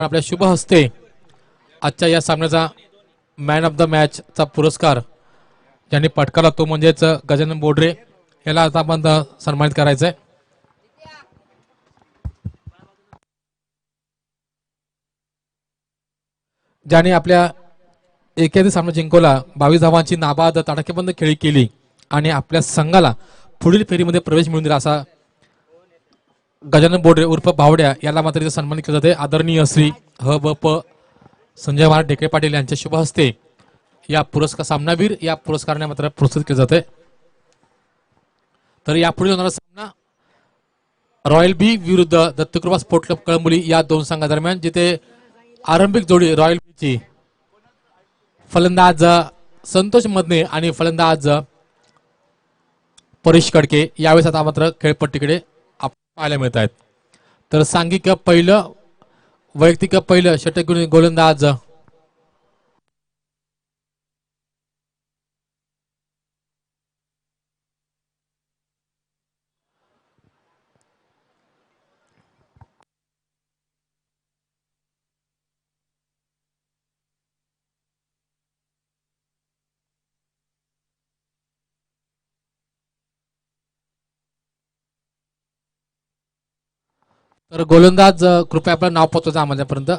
आपल्या शुभ हस्ते आजच्या या सामन्याचा मॅन ऑफ द मॅचचा पुरस्कार ज्यांनी पटकावला तो म्हणजेच गजानन बोडरे याला आता आपण सन्मानित करायचं आहे. ज्याने आपल्या एखादी सामना जिंकवला, 22 धावांची नाबाद तडाखेबंद खेळी केली आणि आपल्या संघाला पुढील फेरीमध्ये प्रवेश मिळवून दिला असा गजानन बोडरे उर्फ भावड्या याला मात्र इथे सन्मानित केले जाते. आदरणीय श्री ह.ब.प. संजय महाराज ढेकळे पाटील यांच्या शुभ हस्ते या पुरस्कार सामनावीर या पुरस्काराने मात्र पुरस्कृत केले जाते. तर यापुढे होणारा सामना रॉयल बी विरुद्ध दत्तकृपा स्पोर्ट क्लब कळंबोली या दोन संघादरम्यान, जिथे आरंभिक जोडी रॉयल बीची फलंदाज संतोष मदने आणि फलंदाज परेश कडके यावेळेस आता मात्र खेळपट्टीकडे पाहायला मिळत आहेत. तर सांघिक पहिलं, वैयक्तिक पहिलं षटक गोलंदाज तर गोलंदाज कृपया आपलं नाव पोहोचवता आम्हापर्यंत.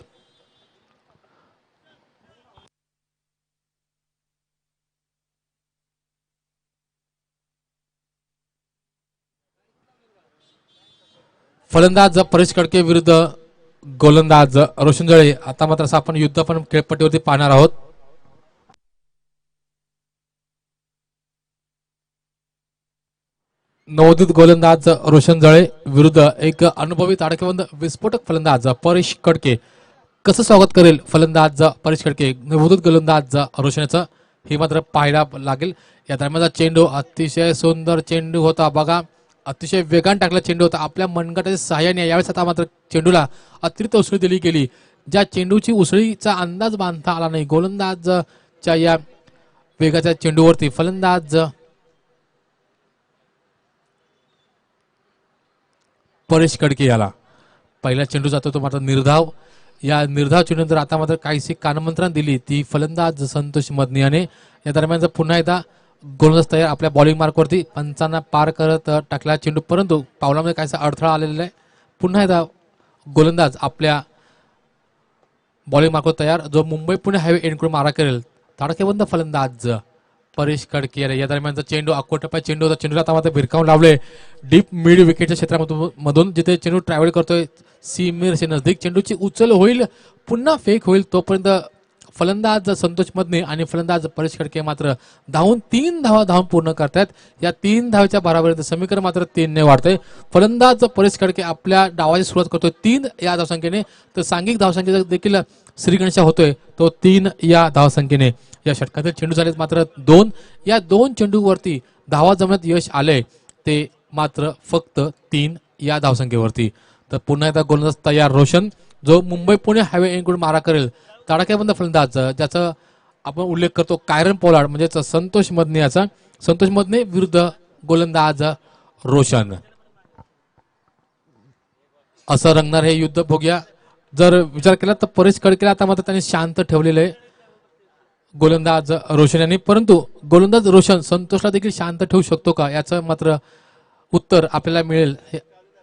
फलंदाज परेश कडके विरुद्ध गोलंदाज रोशन जळे. आता मात्र असं आपण युद्ध पण खेळपट्टीवरती पाहणार आहोत. नवोदित गोलंदाज रोशन जळे विरुद्ध एक अनुभवी ताडकेबंद विस्फोटक फलंदाज परेश कडके. कसं स्वागत करेल फलंदाज परेश कडके नवोदित गोलंदाज रोशनचं हे मात्र पाहायला लागेल. या दरम्यानचा चेंडू अतिशय सुंदर चेंडू होता बघा, अतिशय वेगान टाकला चेंडू होता. आपल्या मनगटाच्या सहाय्याने यावेळेस आता मात्र चेंडूला अतिरिक्त उसळी दिली गेली. ज्या चेंडूची उसळीचा अंदाज बांधता आला नाही गोलंदाजच्या या वेगाच्या चेंडूवरती फलंदाज परेश कडके याला पहिला चेंडू जातो तो मात्र निर्धाव. या निर्धाव चेंडूनंतर आता मात्र काहीशी कानमंत्रण दिली ती फलंदाज संतोष मदने याने. या दरम्यान पुन्हा एकदा गोलंदाज तयार आपल्या बॉलिंग मार्कवरती पंचांना पार करत टाकला चेंडू, परंतु पावलामध्ये काहीसा अडथळा आलेला आहे. पुन्हा एकदा गोलंदाज आपल्या बॉलिंग मार्कवर तयार, जो मुंबई पुणे हायवे एंडकडून मारा करेल ताडकेबंद फलंदाज परेश कडके. या दरम्यानचा चेंडू अकोटप्या चेंडू होता, चेंडूला आता मात्र भिरकावून लावले डीप मिड विकेटच्या क्षेत्रामधून, जिथे चेंडू ट्रॅव्हल करतोय सीमेरचे नजदीक. चेंडूची उचल होईल, पुन्हा फेक होईल, तोपर्यंत फलंदाज संतोष मदने आणि फलंदाज परेश कडके मात्र धावून 3 धावा धावून पूर्ण करतात. या 3 धावेच्या भारापर्यंत समीकरण मात्र 3 ने वाढतंय. फलंदाज परेश कडके आपल्या डावाची सुरुवात करतोय 3 या धावसंख्येने, तर सांघिक धावसंख्येचा देखील श्रीगणेशा होतोय तो 3 या धावसंख्येने. या षटकातील चेंडू झालेत मात्र 2. या 2 चेंडूवरती धावा जमण्यात यश आलंय ते मात्र फक्त 3 या धावसंख्येवरती. तर पुन्हा एकदा गोलंदाज तयार रोशन, जो मुंबई पुणे हायवे एंडकडून मारा करेल तडाखेबंद फलंदाज ज्याचा आपण उल्लेख करतो कायरन पोलार्ड म्हणजेच संतोष मदने याचा. संतोष मदने विरुद्ध गोलंदाज रोशन असं रंगणार हे युद्ध. बघूया जर विचार केला तर परेश कडकेला आता मात्र त्यांनी शांत ठेवलेलं आहे गोलंदाज रोशन यांनी, परंतु गोलंदाज रोशन संतोषला देखील शांत ठेवू शकतो का याचं मात्र उत्तर आपल्याला मिळेल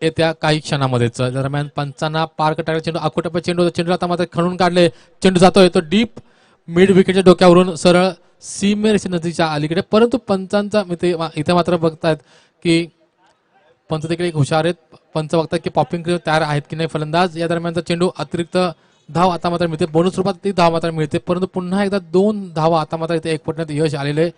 येत्या काही क्षणामध्येच. दरम्यान पंचांना पार टाकला चेंडू अकोटप्या चेंडू, चेंडू आता मात्र खणून काढले, चेंडू जातोय तो डीप मिड विकेटच्या डोक्यावरून सरळ सीमेरेषे नदीच्या अलीकडे, परंतु पंचांचा इथे मात्र बघतायत की पंच देखील एक हुशार आहेत. पंच बघतात की पॉपिंग तयार आहेत की नाही फलंदाज. या दरम्यानचा चेंडू अतिरिक्त धाव आता मात्र मिळते, बोनस रूपात ती धाव मात्र मिळते, परंतु पुन्हा एकदा 2 धावा आता मात्र इथे एकपटण्यात यश आलेले.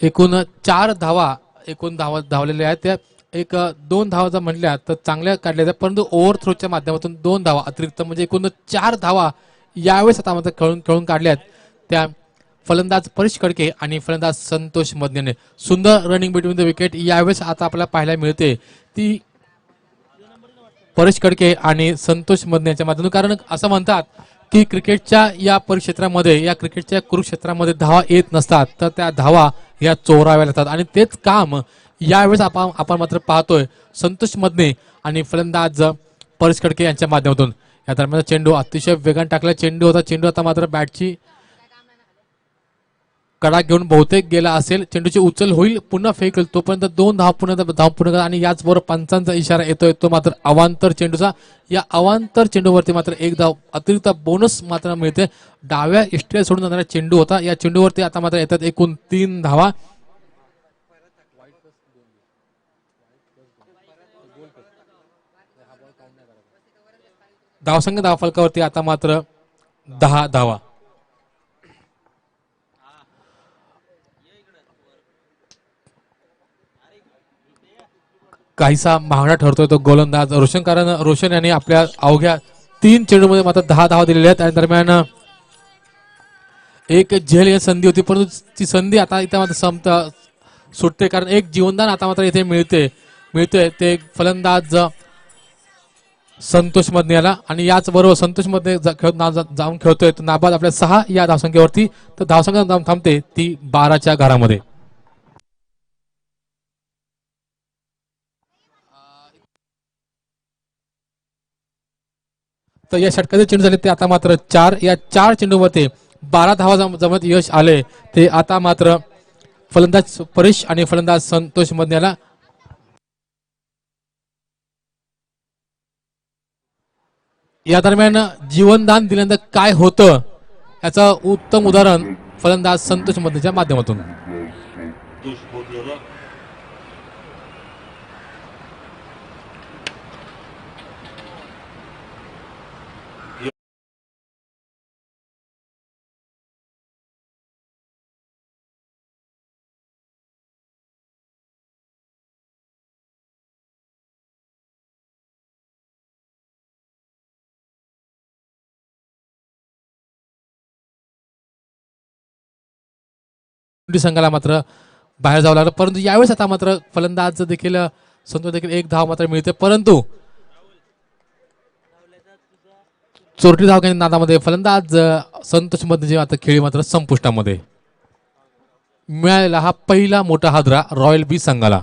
एकूण 4 धावा धावलेल्या आहेत. त्या 1-2 धावा जर म्हणल्या तर चांगल्या काढल्या जातात, परंतु ओव्हर थ्रोच्या माध्यमातून 2 धावा अतिरिक्त म्हणजे एकूण 4 धावा यावेळेस आता मात्र खेळून काढल्यात त्या फलंदाज परेश कडके आणि फलंदाज संतोष मदने. सुंदर रनिंग बिटवीन द विकेट यावेळेस आता आपल्याला पाहायला मिळते ती परेश कडके आणि संतोष मदने यांच्या माध्यमातून. कारण असं म्हणतात की क्रिकेटच्या या परिक्षेत्रामध्ये, या क्रिकेटच्या कुरुक्षेत्रामध्ये धावा येत नसतात, तर त्या धावा या चोराव्या लागतात आणि तेच काम यावेळेस आपण मात्र पाहतोय संतोष मदने आणि फलंदाज परेश कडके यांच्या माध्यमातून. या दरम्यान चेंडू अतिशय वेगाने टाकला चेंडू होता. चेंडू आता मात्र बॅटची कडा घेऊन बहुतेक गेला असेल. चेंडूची उचल होईल, पुन्हा फेक होईल, तोपर्यंत 2 धाव पूर्ण करा आणि याचबरोबर पंचांचा इशारा येतोय तो मात्र अवांतर चेंडूचा. या अवांतर चेंडूवरती मात्र एक धाव अतिरिक्त बोनस मात्र मिळते. डाव्या इष्टीला सोडून जाणारा चेंडू होता. या चेंडूवरती आता मात्र येतात एकूण 3 धावा. धावसंख्या धावफलकावरती आता मात्र 10 धावा. काहीसा महागडा ठरतोय तो गोलंदाज रोशन, कारण रोशन यांनी आपल्या अवघ्या 3 चेंडूमध्ये मात्र 10 धावा दिलेल्या आहेत. आणि दरम्यान एक झेल संधी होती, परंतु ती संधी आता इथे मात्र सुटते, कारण एक जीवनदान आता मात्र इथे मिळते ते फलंदाज संतोष मदनियाला. आणि याच बरोबर संतोष मदने जाऊन खेळतोय नाबाद आपल्या 6 या धावसंख्येवरती. तर धावसंख्या थांबते ती 12च्या घरामध्ये. तर या षटकाचे चेंडू झाले ते आता मात्र 4. या 4 चेंडूमध्ये 12 धावा जमत यश आले. ते आता मात्र फलंदाज परेश आणि फलंदाज संतोष मदनियाला. या दरम्यान जीवनदान दिल्यानंतर काय होतं याचं उत्तम उदाहरण फलंदाज संतोष मदनेच्या माध्यमातून. संघाला मात्र बाहेर जावं लागलं, परंतु यावेळेस आता मात्र फलंदाज देखील संतोष देखील एक धाव मात्र मिळते. परंतु चोरटी धाव घेण्याच्या नादामध्ये फलंदाज संतोष मदनेची आता खेळी मात्र संपुष्टामध्ये. मिळालेला हा पहिला मोठा हादरा रॉयल बी संघाला.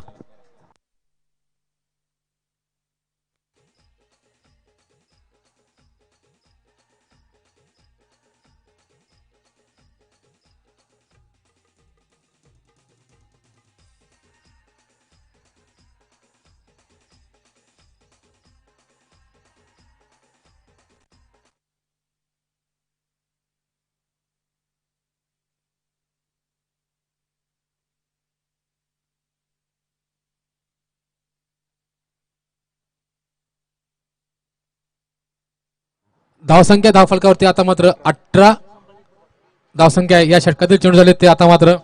धावसंख्या धावफलकावरती आता मात्र 18 धावसंख्या या षटकातील चेंडू झाले ते आता मात्र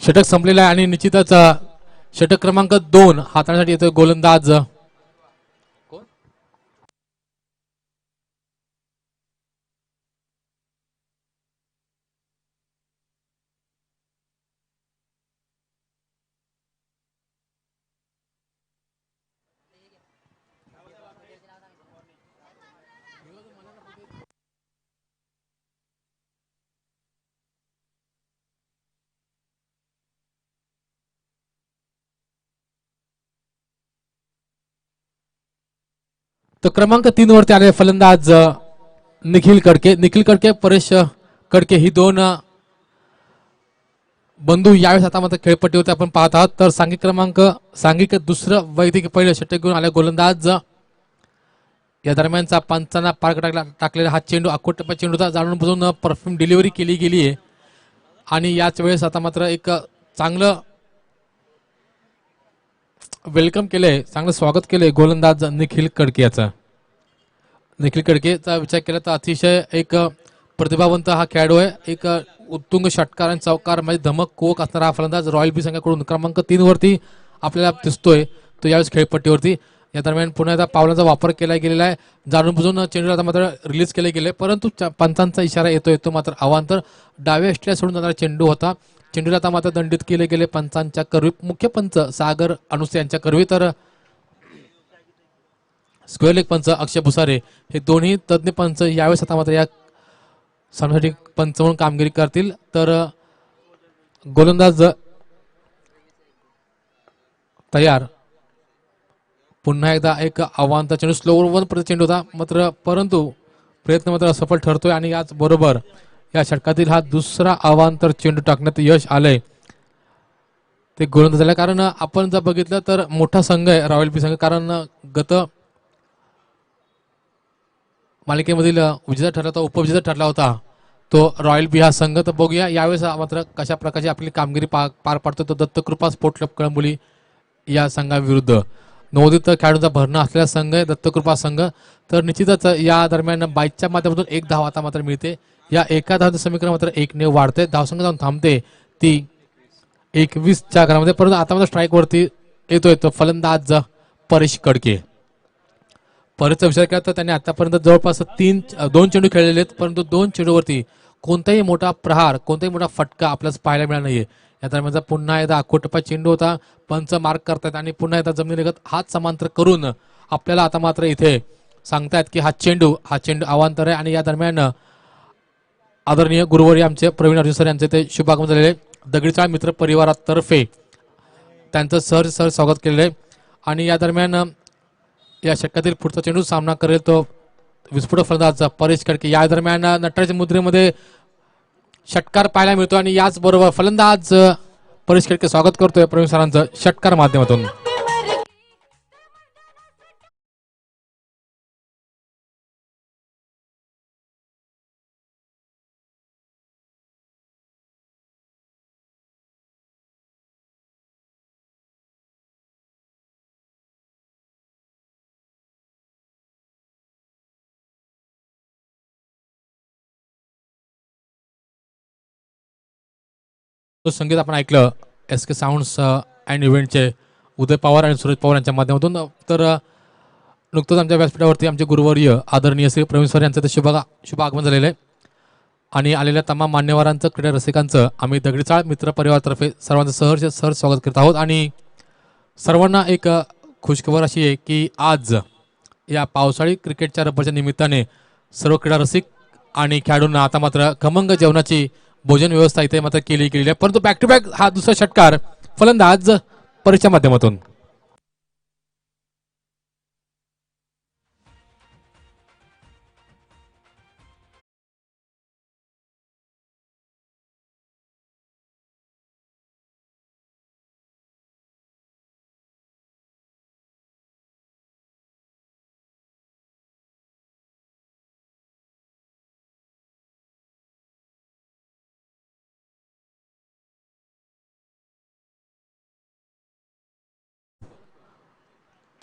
षटक संपलेला आहे. आणि निश्चितच षटक क्रमांक 2 हाताळण्यासाठी येतोय गोलंदाज तर क्रमांक 3 वरती आले फलंदाज निखिल कडके परेश कडके ही 2 बंधू यावेळेस आता मात्र खेळपट्टीवरती आपण पाहत आहोत. तर सांघिक दुसरं वैयक्तिक पहिलं षटक घेऊन आले गोलंदाज. या दरम्यानचा पंचांना पार टाकलेला हा चेंडू अकोटप्पा चेंडूचा जाणून बुजून परफ्यूम डिलिव्हरी केली गेली आहे. आणि याच वेळेस आता मात्र एक चांगलं वेलकम केलंय, चांगलं स्वागत केलंय गोलंदाज निखिल कडके याचा. निखिल कडकेचा विचार केला तर अतिशय एक प्रतिभावंत हा खेळाडू आहे. एक उत्तुंग षटकार आणि चौकार म्हणजे धमक कोक असणारा हा फलंदाज रॉयल बी संघाकडून क्रमांक 3 वरती आपल्याला दिसतोय तो यावेळेस खेळपट्टीवरती. या दरम्यान पुन्हा एकदा पावलांचा वापर केला गेलेला आहे. जाणून बुजून चेंडू आता मात्र रिलीज केले गेले, परंतु पंचांचा इशारा येतोय तो मात्र अवांतर. डाव्या इष्टीला सोडून जाणारा चेंडू होता. चेंडूला आता मात्र दंडित केले गेले पंचांच्या करवी. मुख्य पंच सागर अनुसे यांच्या करवी, तर स्क्वेअर लेग पंच अक्षय भुसारे हे दोन्ही तज्ज्ञ पंच यावेळेस आता मात्र या सामन्यासाठी पंच म्हणून कामगिरी करतील. तर गोलंदाज तयार, पुन्हा एकदा एक आव्हानचा चेंडू स्लोवर वन चेंडू होता मात्र परंतु प्रयत्न मात्र असफल ठरतोय आणि याच बरोबर या षटकातील हा दुसरा अवांतर चेंडू टाकण्यात यश आलंय ते गोलंदाज झालं. कारण आपण जर बघितलं तर मोठा संघ आहे रॉयल बी संघ, कारण गत मालिकेमधील विजेता ठरला होता, उपविजेता ठरला होता तो रॉयल बी हा संघ. तर बघूया यावेळेस मात्र कशा प्रकारची आपली कामगिरी पार पाडतो तो दत्तकृपा स्पोर्ट क्लब कळंबोली या संघाविरुद्ध. नवोदित खेळाडूंचा भरणा असलेला संघ आहे दत्तकृपा संघ. तर निश्चितच या दरम्यान बाईकच्या माध्यमातून एक धाव आता मात्र मिळते. या एका धावचे समीकरण मात्र 1 ने वाढते, धावसंख्या जाऊन थांबते ती 21च्या घरामध्ये. परंतु आता मात्र स्ट्राईक वरती येतोय तो फलंदाज परेश कडके. परेशचा विचार केला तर त्यांनी आतापर्यंत जवळपास 2 चेंडू खेळलेले आहेत, परंतु 2 चेंडूवरती कोणताही मोठा प्रहार कोणताही मोठा फटका आपल्याला पाहायला मिळाला नाहीये. या दरम्यान पुन्हा एकदा अकोटप्पा चेंडू होता, पंच मार्क करतायत आणि पुन्हा एकदा जमिनीलगत हात समांतर करून आपल्याला आता मात्र इथे सांगतायत की हा चेंडू अवांतर आहे. आणि या दरम्यान आदरणीय गुरुवारी आमचे प्रवीण अर्जुन सर यांचे ते शुभागमन झालेले दगडीचाळ मित्र परिवारातर्फे त्यांचं सर स्वागत केलेलं आहे. आणि या दरम्यान या षटकातील पुढचा चेंडू सामना करेल तो विस्फोटक फलंदाज परेश कडके. या दरम्यान नटराज मुद्रेमध्ये षटकार पाहायला मिळतो आणि याच बरोबर फलंदाज परेश कडके स्वागत करतोय प्रवीण सरांचं षटकार माध्यमातून. संगीत आपण ऐकलं SK साऊंड्स अँड इव्हेंटचे उदय पवार आणि सुरेश पवार यांच्या माध्यमातून. तर नुकतंच आमच्या व्यासपीठावरती आमचे गुरुवर्य आदरणीय श्री प्रवीण सर यांचं ते शुभ आगमन झालेलं आहे. आणि आलेल्या तमाम मान्यवरांचं क्रीडा रसिकांचं आम्ही दगडीचाळ मित्र परिवारातर्फे सर्वांचं सहर्ष स्वागत करत आहोत. आणि सर्वांना एक खुशखबर अशी आहे की आज या पावसाळी क्रिकेटच्या रब्बरच्या निमित्ताने सर्व क्रीडा रसिक आणि खेळाडूंना आता मात्र खमंग जेवणाची भोजन व्यवस्था इथे मात्र केलेली आहे. परंतु बॅक टू बॅक हा दुसरा षटकार फलंदाज परेशच्या माध्यमातून.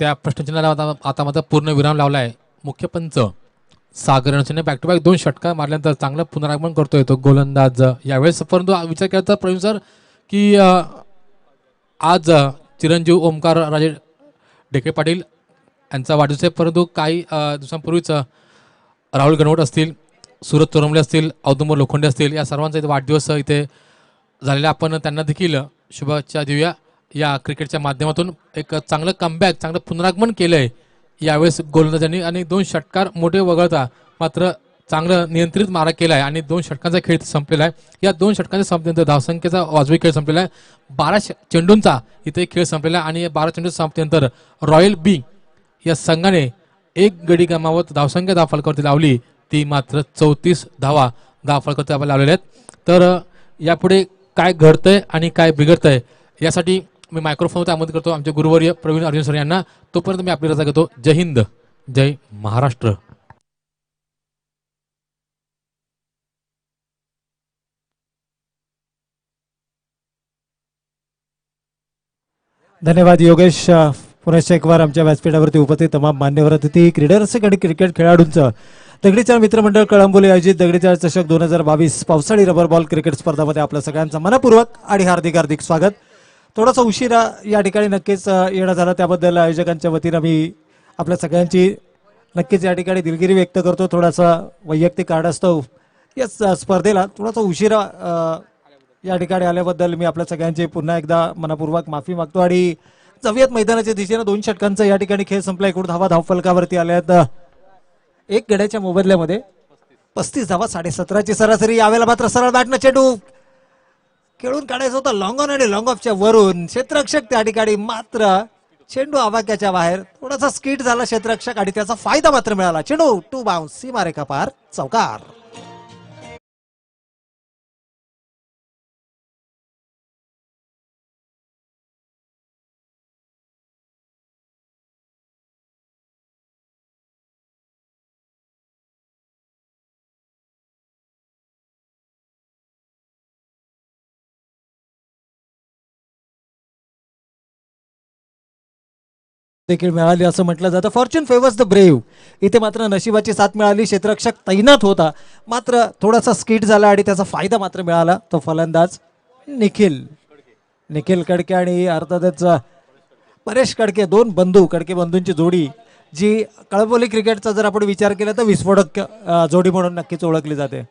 त्या प्रश्नचिन्हाला आता मात्र पूर्ण विराम लावलाय. मुख्य पंच सागर रणसिंहने बॅक टू बॅक 2 षटकार मारल्यानंतर चांगलं पुनरागमन करतोय तो गोलंदाज यावेळेस. परंतु विचार केला तर प्रवीण सर की आज चिरंजीव ओमकार राजे डेके पाटील यांचा वाढदिवस आहे, परंतु काही दिवसांपूर्वीच राहुल गणवट असतील, सुरत तोरमले असतील, औदुंबर लोखंडे असतील, या सर्वांचा इथे वाढदिवस इथे झालेला. आपण त्यांना देखील शुभेच्छा देऊया. या क्रिकेटच्या माध्यमातून एक चांगलं कमबॅक चांगलं पुनरागमन केलंय यावेळेस गोलंदाजांनी. आणि 2 षटकार मोठे वगळता मात्र चांगलं नियंत्रित मारा केलाय आणि 2 षटकांचा खेळ संपलेला आहे. या 2 षटकांच्या संपल्यानंतर धावसंख्येचा वाजवी खेळ संपलेला आहे. 12 चेंडूंचा इथे खेळ संपलेला आहे आणि 12 चेंडू संपल्यानंतर रॉयल बी या संघाने 1 गडी गमावत धावसंख्या धावफलकावरती लावली, ती मात्र 34 धावा धावफलकावरती आपण लावलेल्या आहेत. तर यापुढे काय घडतंय आणि काय बिघडतंय यासाठी मी मायक्रोफोन त्यामध्ये करतो आमचे गुरुवर्य प्रवीण अर्जुन सर यांना. तोपर्यंत मी आपली रजा घेतो. जय हिंद, जय महाराष्ट्र. धन्यवाद योगेश. पुन्हा एक वार आमच्या व्यासपीठावरती उपस्थित तमाम मान्यवर अतिथी, क्रीडा रसिक आणि क्रिकेट खेळाडूंचं दगडीचाळ मित्रमंडळ कळंबोली आयोजित दगडीचाळ चषक 2022 पावसाळी रबर बॉल क्रिकेट स्पर्धामध्ये आपल्या सगळ्यांचं मनपूर्वक आणि हार्दिक हार्दिक स्वागत. थोडासा उशिरा या ठिकाणी नक्कीच येणं झालं, त्याबद्दल आयोजकांच्या वतीनं मी आपल्या सगळ्यांची नक्कीच या ठिकाणी दिलगिरी व्यक्त करतो. थोडासा वैयक्तिक कारणास्तव या स्पर्धेला थोडासा उशिरा या ठिकाणी आल्याबद्दल मी आपल्या सगळ्यांची पुन्हा एकदा मनपूर्वक माफी मागतो. आणि जाऊयात मैदानाच्या दिशेनं. 2 षटकांचा या ठिकाणी खेळ संपला. एकूण धावा धावफलकावरती आल्यात 1 गड्याच्या मोबदल्यामध्ये 35 धावा, 17.5ची सरासरी. यावेळेला मात्र सरळ बॅटनं चेंडू खेळून काढायचा होता लॉंग ऑन आणि लॉंग ऑफच्या वरून. क्षेत्ररक्षक त्या ठिकाणी मात्र चेंडू आवाक्याच्या बाहेर, थोडासा स्किट झाला क्षेत्ररक्षक आणि त्याचा फायदा मात्र मिळाला. चेंडू टू बाउन्स, सीमारेखा पार, चौकार. देखील मिळाली असं म्हटलं जातं. Fortune favours the brave. इथे मात्र नशिबाची साथ मिळाली. क्षेत्ररक्षक तैनात होता, मात्र थोडासा स्किट झाला आणि त्याचा फायदा मात्र मिळाला. तो फलंदाज निखिल कडके आणि अर्थातच परेश कडके, दोन बंधू, कडके बंधूंची जोडी जी कळंबोली क्रिकेटचा जर आपण विचार केला तर विस्फोटक जोडी म्हणून नक्कीच ओळखली जाते.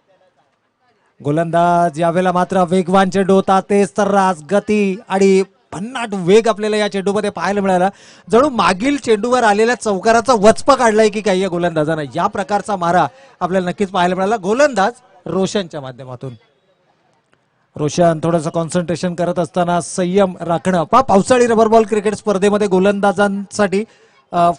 गोलंदाज यावेळेला मात्र वेगवान चेंडू होता, तेज तर्रास गती आणि भन्नाट वेग आपल्याला या चेंडूमध्ये पाहायला मिळाला. जणू मागील चेंडूवर आलेल्या चौकाराचा वचपा काढलाय की काही या गोलंदाजानं. या प्रकारचा मारा आपल्याला नक्कीच पाहायला मिळाला. गोलंदाज रोशनच्या माध्यमातून. रोशन थोडंसं कॉन्सन्ट्रेशन करत असताना संयम राखणं. पावसाळी रबर बॉल क्रिकेट स्पर्धेमध्ये गोलंदाजांसाठी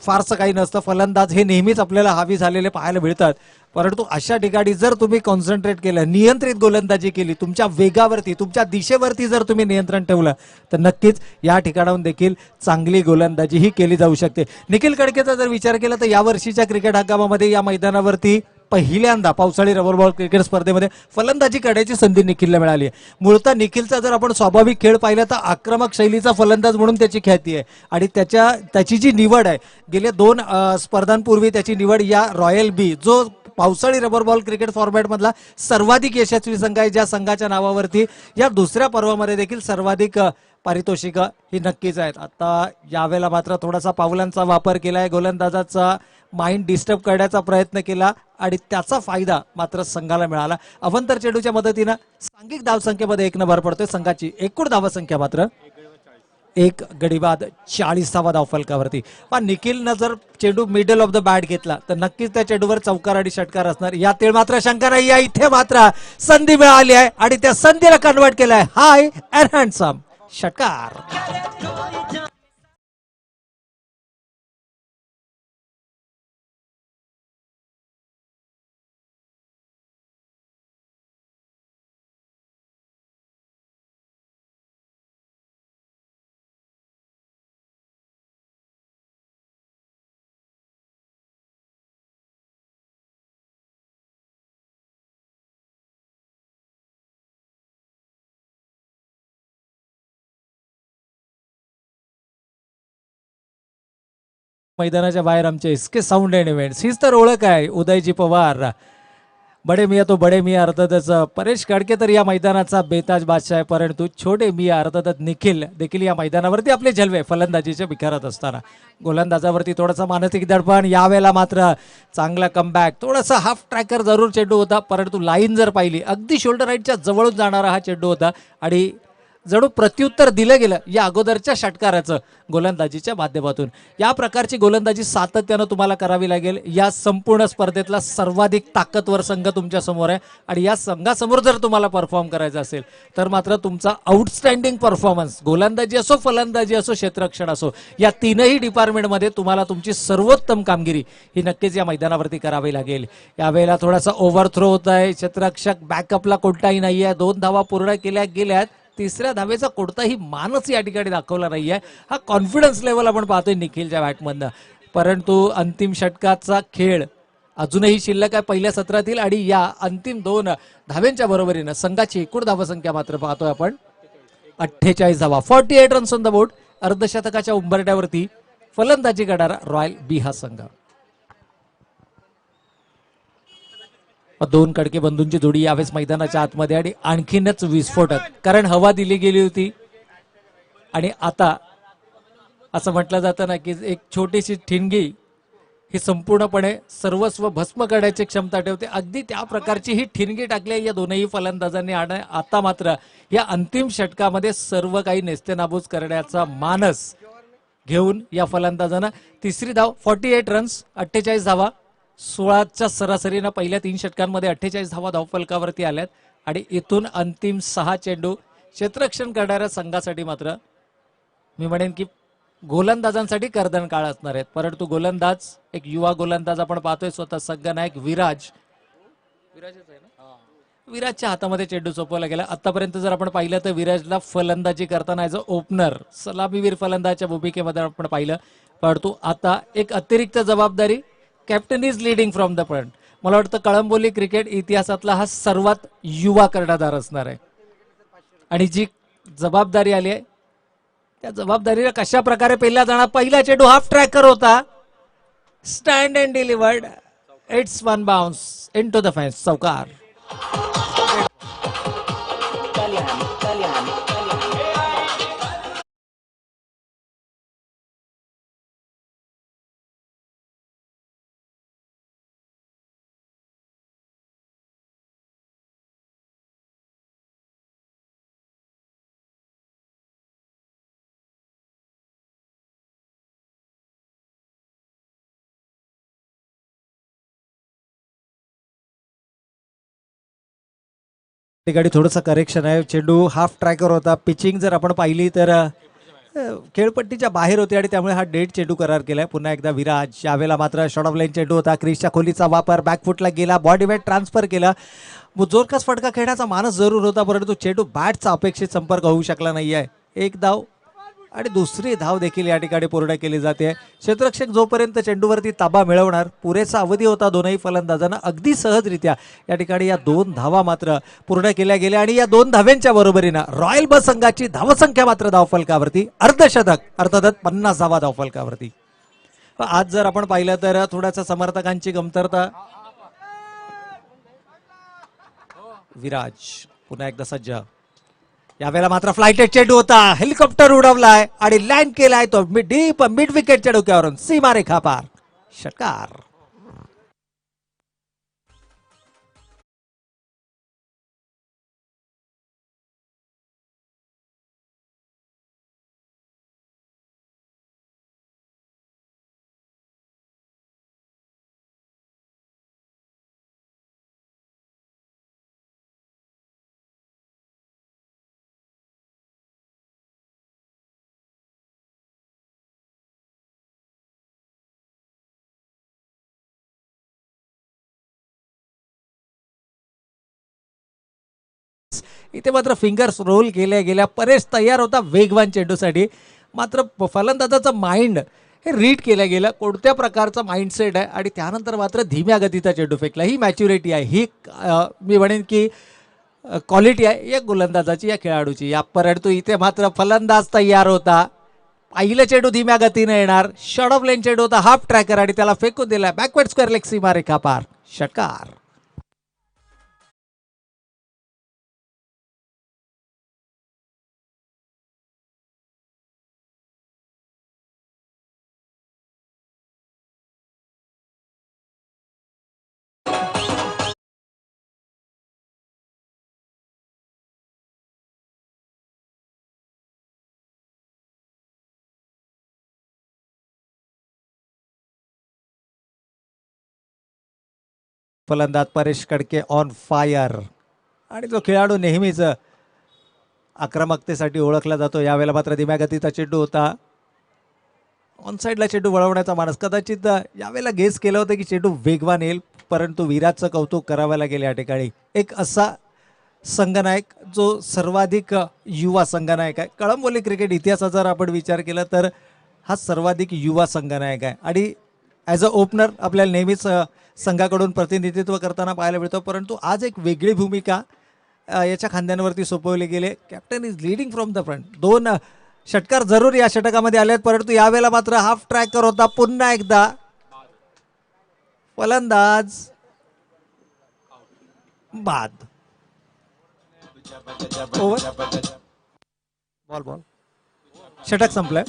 फारसं काही नसतं. फलंदाज हे नेहमीच आपल्याला हावी झालेले पाहायला मिळतात, परंतु अशा ठिकाणी जर तुम्ही कॉन्सन्ट्रेट केलं, नियंत्रित गोलंदाजी केली, तुमच्या वेगावरती, तुमच्या दिशेवरती जर तुम्ही नियंत्रण ठेवलं तर नक्कीच या ठिकाणाहून देखील चांगली गोलंदाजी ही केली जाऊ शकते. निखिल कडकेचा जर विचार केला तर यावर्षीच्या क्रिकेट हंगामामध्ये या मैदानावरती पहिल्यांदा पावसाळी रबर बॉल क्रिकेट स्पर्धेमध्ये फलंदाजी करण्याची संधी निखिलला मिळाली आहे. मूळतः निखिलचा जर आपण स्वाभाविक खेळ पाहिला तर आक्रमक शैलीचा फलंदाज म्हणून त्याची ख्याती आहे आणि त्याची जी निवड आहे, गेल्या 2 स्पर्धांपूर्वी त्याची निवड या रॉयल बी, जो पावसाळी रबर बॉल क्रिकेट फॉर्मॅट मधला सर्वाधिक यशस्वी संघ आहे, ज्या संघाच्या नावावरती या दुसऱ्या पर्वामध्ये देखील सर्वाधिक पारितोषिक ही नक्कीच आहेत. आता यावेळेला मात्र थोडासा पावलांचा वापर केलाय, गोलंदाजाचा माइंड डिस्टर्ब करण्याचा प्रयत्न केला आणि त्याचा फायदा मात्र संघाला मिळाला. अवंतर चेंडूच्या मदतीनं सांघिक धावसंख्येमध्ये 1 भर पडतोय. संघाची एकूण धावसंख्या मात्र 1 गडी बाद 40वा धावफलकावरती. पण निखिलनं जर चेंडू मिडल ऑफ द बॅट घेतला तर नक्कीच त्या चेंडूवर चौकार आणि षटकार असणार, यात मात्र शंका नाही आहे. इथे मात्र संधी मिळाली आहे आणि त्या संधीला कन्वर्ट केलाय हाय अँड हँडसम षटकार. मैदानाच्या बाहेर आमचे इसके साऊंड अँड इव्हेंट्स हीच तर ओळख आहे. उदयजी पवार, बडे मिया तो बडे मिया अर्थातच परेश कडके तर या मैदानाचा बेताज बादशाह आहे, परंतु छोटे मिया अर्थातच निखिल देखील या मैदानावरती आपले जलवे फलंदाजीचे विखारत असताना. गोलंदाजावरती थोडासा मानसिक दडपण. यावेळेला मात्र चांगला कमबॅक. थोडासा हाफ ट्रॅकर जरूर चेंडू होता, परंतु लाईन जर पाहिली अगदी शोल्डर राईटच्या जवळून जाणारा हा चेंडू होता आणि जणू प्रत्युत्तर दिलं गेलं या अगोदरच्या षटकाराचं गोलंदाजीच्या माध्यमातून. या प्रकारची गोलंदाजी सातत्यानं तुम्हाला करावी लागेल. या संपूर्ण स्पर्धेतला सर्वाधिक ताकदवर संघ तुमच्या समोर आहे आणि या संघासमोर जर तुम्हाला परफॉर्म करायचं असेल तर मात्र तुमचा आउटस्टँडिंग परफॉर्मन्स, गोलंदाजी असो, फलंदाजी असो, क्षेत्ररक्षण असो, या तीनही डिपार्टमेंटमध्ये तुम्हाला तुमची सर्वोत्तम कामगिरी ही नक्कीच या मैदानावरती करावी लागेल. यावेळेला थोडासा ओव्हरथ्रो होत आहे. क्षेत्ररक्षक बॅकअपला कोणताही नाही आहे. 2 धावा पूर्ण केल्या गेल्यात. 3ऱ्या धावेचा कोणताही मानच या ठिकाणी दाखवला नाहीये. हा कॉन्फिडन्स लेवल आपण पाहतोय निखिलच्या बॅटमधनं, परंतु अंतिम षटकाचा खेळ अजूनही शिल्लक आहे पहिल्या सत्रातील आणि या अंतिम 2 धाव्यांच्या बरोबरीनं संघाची एकूण धावसंख्या मात्र पाहतोय आपण 48 धावा. 48 रन्स ऑन द बोर्ड. अर्धशतकाच्या उंबरठ्यावरती फलंदाजी करणारा रॉयल बी हा संघ. 2 कडके बंधूंची जोडी यावेळेस मैदानाच्या आतमध्ये आणि आणखीनच विस्फोटक, कारण हवा दिली गेली होती आणि आता असं म्हटलं जातं ना की एक छोटीशी ठिणगी ही संपूर्णपणे सर्वस्व भस्म करण्याची क्षमता ठेवते. अगदी त्या प्रकारची ही ठिणगी टाकली या दोनही फलंदाजांनी आणि आता मात्र या अंतिम षटकामध्ये सर्व काही नेस्तेनाबूत करण्याचा मानस घेऊन या फलंदाजांना 3री धाव. 48 रन्स, 48 धावा. 16च्या सरासरीनं पहिल्या 3 षटकांमध्ये 48 धावा धावफलकावरती आल्यात आणि इथून अंतिम 6 चेंडू क्षेत्ररक्षण करणाऱ्या संघासाठी मात्र मी म्हणेन की गोलंदाजांसाठी कर्दन काळ असणार आहेत, परंतु गोलंदाज एक युवा गोलंदाज आपण पाहतोय स्वतः संघनायक विराजच्या हातामध्ये चेंडू सोपवला गेला. आतापर्यंत जर आपण पाहिलं तर विराजला फलंदाजी करताना ॲज अ ओपनर सलामीवीर फलंदाजच्या भूमिकेमध्ये आपण पाहिलं, परंतु आता एक अतिरिक्त जबाबदारी, captain is leading from the front. मला वाटतं कळंबोली क्रिकेट इतिहासातला हा सर्वात युवा कर्णधार असणार आहे आणि जी जबाबदारी आली आहे त्या जबाबदारीला कशा प्रकारे पेलला जाणार. पहिला चेंडू हाफ ट्रॅकर होता, stand and delivered, it's one bounce into the fence, चौकार. गाडी थोडंसं करेक्शन आहे, चेंडू हाफ ट्रॅकर होता. पिचिंग जर आपण पाहिली तर खेळपट्टीच्या बाहेर होते आणि त्यामुळे हा डेड चेंडू करार केलाय. पुन्हा एकदा विराज, यावेळेला मात्र शॉर्ट ऑफ लाईन चेंडू होता, क्रिसच्या खोलीचा वापर, बॅकफुटला गेला, बॉडी वेट ट्रान्सफर केला. जोरकस फटका खेळण्याचा मानस जरूर होता, परंतु चेंडू बॅटचा अपेक्षित संपर्क होऊ शकला नाहीये. एक धाव आणि दुसरी धाव देखील या ठिकाणी पूर्ण केली जाते. क्षेत्ररक्षक जोपर्यंत चेंडूवरती ताबा मिळवणार, पुरेसा अवधी होता दोनही फलंदाजांना, अगदी सहजरित्या या ठिकाणी या 2 धावा मात्र पूर्ण केल्या गेल्या आणि या 2 धाव्यांच्या बरोबरीनं रॉयल बस संघाची धावसंख्या मात्र धावफलकावरती अर्धशतक, अर्थातच 50 धावा धावफलकावरती. आज जर आपण पाहिलं तर थोड्याशा समर्थकांची कमतरता. विराज पुन्हा एकदा सज्ज, यावेळेला मात्र फ्लाइटेड चेंडू होता, हेलिकॉप्टर उडवलाय आणि लँड केलाय तो डीप मिड विकेटच्या डोक्यावरून, सीमारेखा पार, षटकार. इथे मात्र फिंगर्स रोल केल्या गेल्या, परेश तयार होता वेगवान चेंडूसाठी, मात्र फलंदाजाचं माइंड हे रीड केलं गेलं, कोणत्या प्रकारचा माइंडसेट आहे आणि त्यानंतर मात्र धीम्या गतीचा चेंडू फेकला. ही मॅच्युरिटी आहे, ही मी म्हणेन की क्वालिटी आहे या गोलंदाजाची, या खेळाडूची. या परंतु इथे मात्र फलंदाज तयार होता, पहिलं चेंडू धीम्या गतीने येणार, शॉर्ट ऑफ लाईन चेंडू होता, हाफ ट्रॅकर आणि त्याला फेकून दिला बॅकवर्ड स्क्वेअर लेग, सीमारेखा पार, षटकार. फलंदाज परेश कडके ऑन फायर आणि तो खेळाडू नेहमीच आक्रमकतेसाठी ओळखला जातो. यावेळेला मात्र धीम्या गतीचा चेंडू होता, ऑन साईडला चेंडू वळवण्याचा मानस. कदाचित यावेळेला गेस केलं होतं की चेंडू वेगवान येईल, परंतु विराजचं कौतुक करावं लागेल या ठिकाणी. एक असा संघनायक जो सर्वाधिक युवा संघनायक आहे. कळंबोली क्रिकेट इतिहासाचा जर आपण विचार केला तर हा सर्वाधिक युवा संघनायक आहे आणि ॲज अ ओपनर आपल्याला नेहमीच संघाकडून प्रतिनिधित्व करताना पाहायला मिळतं, परंतु आज एक वेगळी भूमिका याच्या खांद्यांवरती सोपवली गेले. Captain is leading from the front. 2 षटकार जरूर या षटकामध्ये आले आहेत, परंतु यावेळेला मात्र हाफ ट्रॅकर होता. पुन्हा एकदा फलंदाज बाद. ओव्हर, बॉल, षटक संपलंय.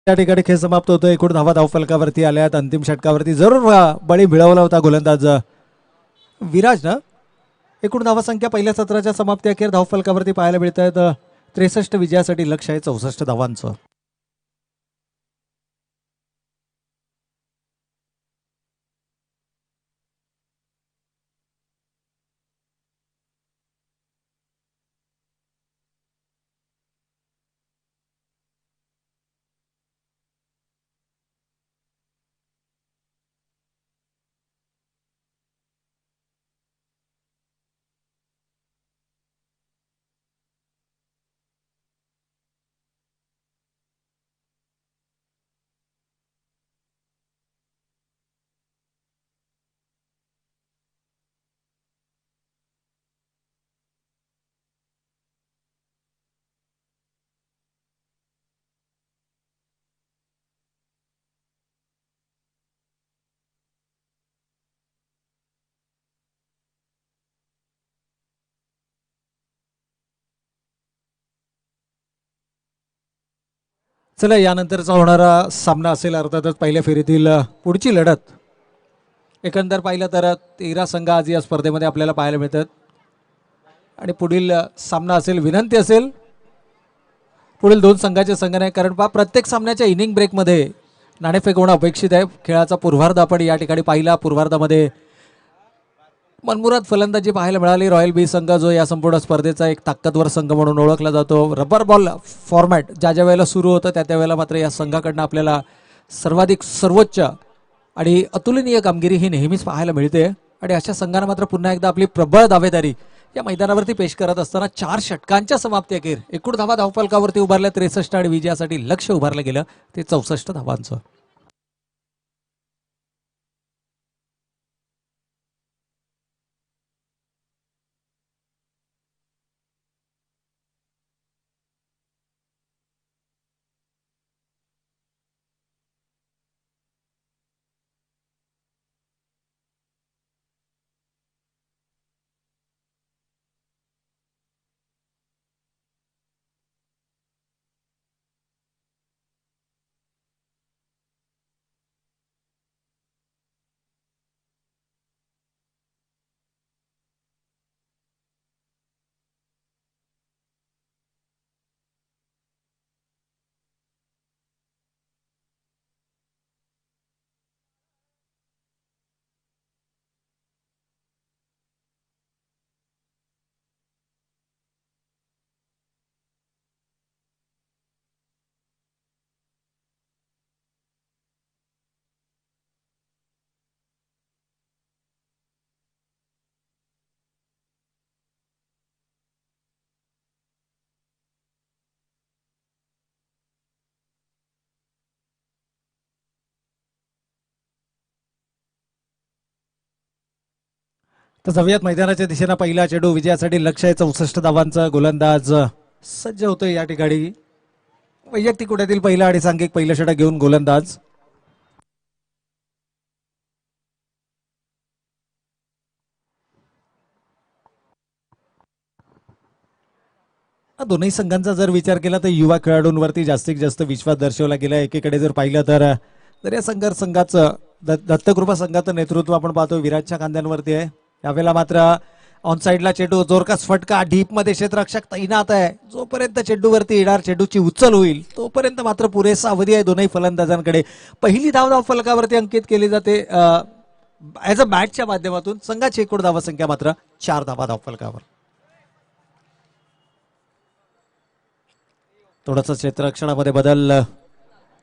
त्या ठिकाणी खेळ समाप्त होतो. एकूण धावा धावफलकावरती आल्यात. अंतिम षटकावरती जरूर बळी मिळवला होता गोलंदाज विराज ना. एकूण धावसंख्या पहिल्या सत्राच्या समाप्ती अखेर धावफलकावरती पाहायला मिळत आहेत. 63 विजयासाठी लक्ष आहे 64 धावांचं. चला यानंतरचा होणारा सामना असेल अर्थातच पहिल्या फेरीतील पुढची लढत. एकंदर पाहिलं तर 13 संघ आज या स्पर्धेमध्ये आपल्याला पाहायला मिळतात आणि पुढील सामना असेल विनंती असेल पुढील 2 संघाचे संघ नाही, कारण प्रत्येक सामन्याच्या इनिंग ब्रेकमध्ये नाणेफेक होणं अपेक्षित आहे. खेळाचा पूर्वार्ध आपण या ठिकाणी पाहिला. पूर्वार्धामध्ये मनमुराद फलंदाजी पाहायला मिळाली. रॉयल बी संघ जो या संपूर्ण स्पर्धेचा एक ताकदवर संघ म्हणून ओळखला जातो. रबर बॉल फॉर्मॅट ज्या ज्या वेळेला सुरू होतं त्या त्या वेळेला मात्र या संघाकडनं आपल्याला सर्वाधिक सर्वोच्च आणि अतुलनीय कामगिरी ही नेहमीच पाहायला मिळते. आणि अशा संघानं मात्र पुन्हा एकदा आपली प्रबळ दावेदारी या मैदानावरती पेश करत असताना 4 षटकांच्या समाप्ती अखेर एकूण धावा धावफलकावरती उभारल्या 63 आणि विजयासाठी लक्ष उभारलं गेलं ते 64 धावांचं. तर जाऊयात मैदानाच्या दिशेनं. पहिला चेंडू विजयासाठी लक्ष आहे 64 धावांचा. गोलंदाज सज्ज होतोय या ठिकाणी. वैयक्तिक उड्यातील पहिला आणि सांघिक पहिलं षटक घेऊन गोलंदाज. दोन्ही संघांचा जर विचार केला तर युवा खेळाडूंवरती जास्तीत जास्त विश्वास दर्शवला गेला. एकीकडे जर पाहिलं तर या संघाचं दत्तकृपा संघाचं नेतृत्व आपण पाहतो विराजच्या खांद्यांवरती आहे. यावेळेला मात्र ऑन साईडला चेंडू जोरकस फटका डीप मध्ये क्षेत्ररक्षक तैनात आहे. जोपर्यंत चेंडूवरती येणार चेंडूची उचल होईल तोपर्यंत मात्र पुरेसा अवधी आहे दोन्ही फलंदाजांकडे. पहिली धाव फलकावरती अंकित केली जाते ॲज अ बॅटच्या माध्यमातून. संघाची एकूण धावसंख्या मात्र 4 धावा धावफलकावर. थोडंसं क्षेत्ररक्षणामध्ये बदल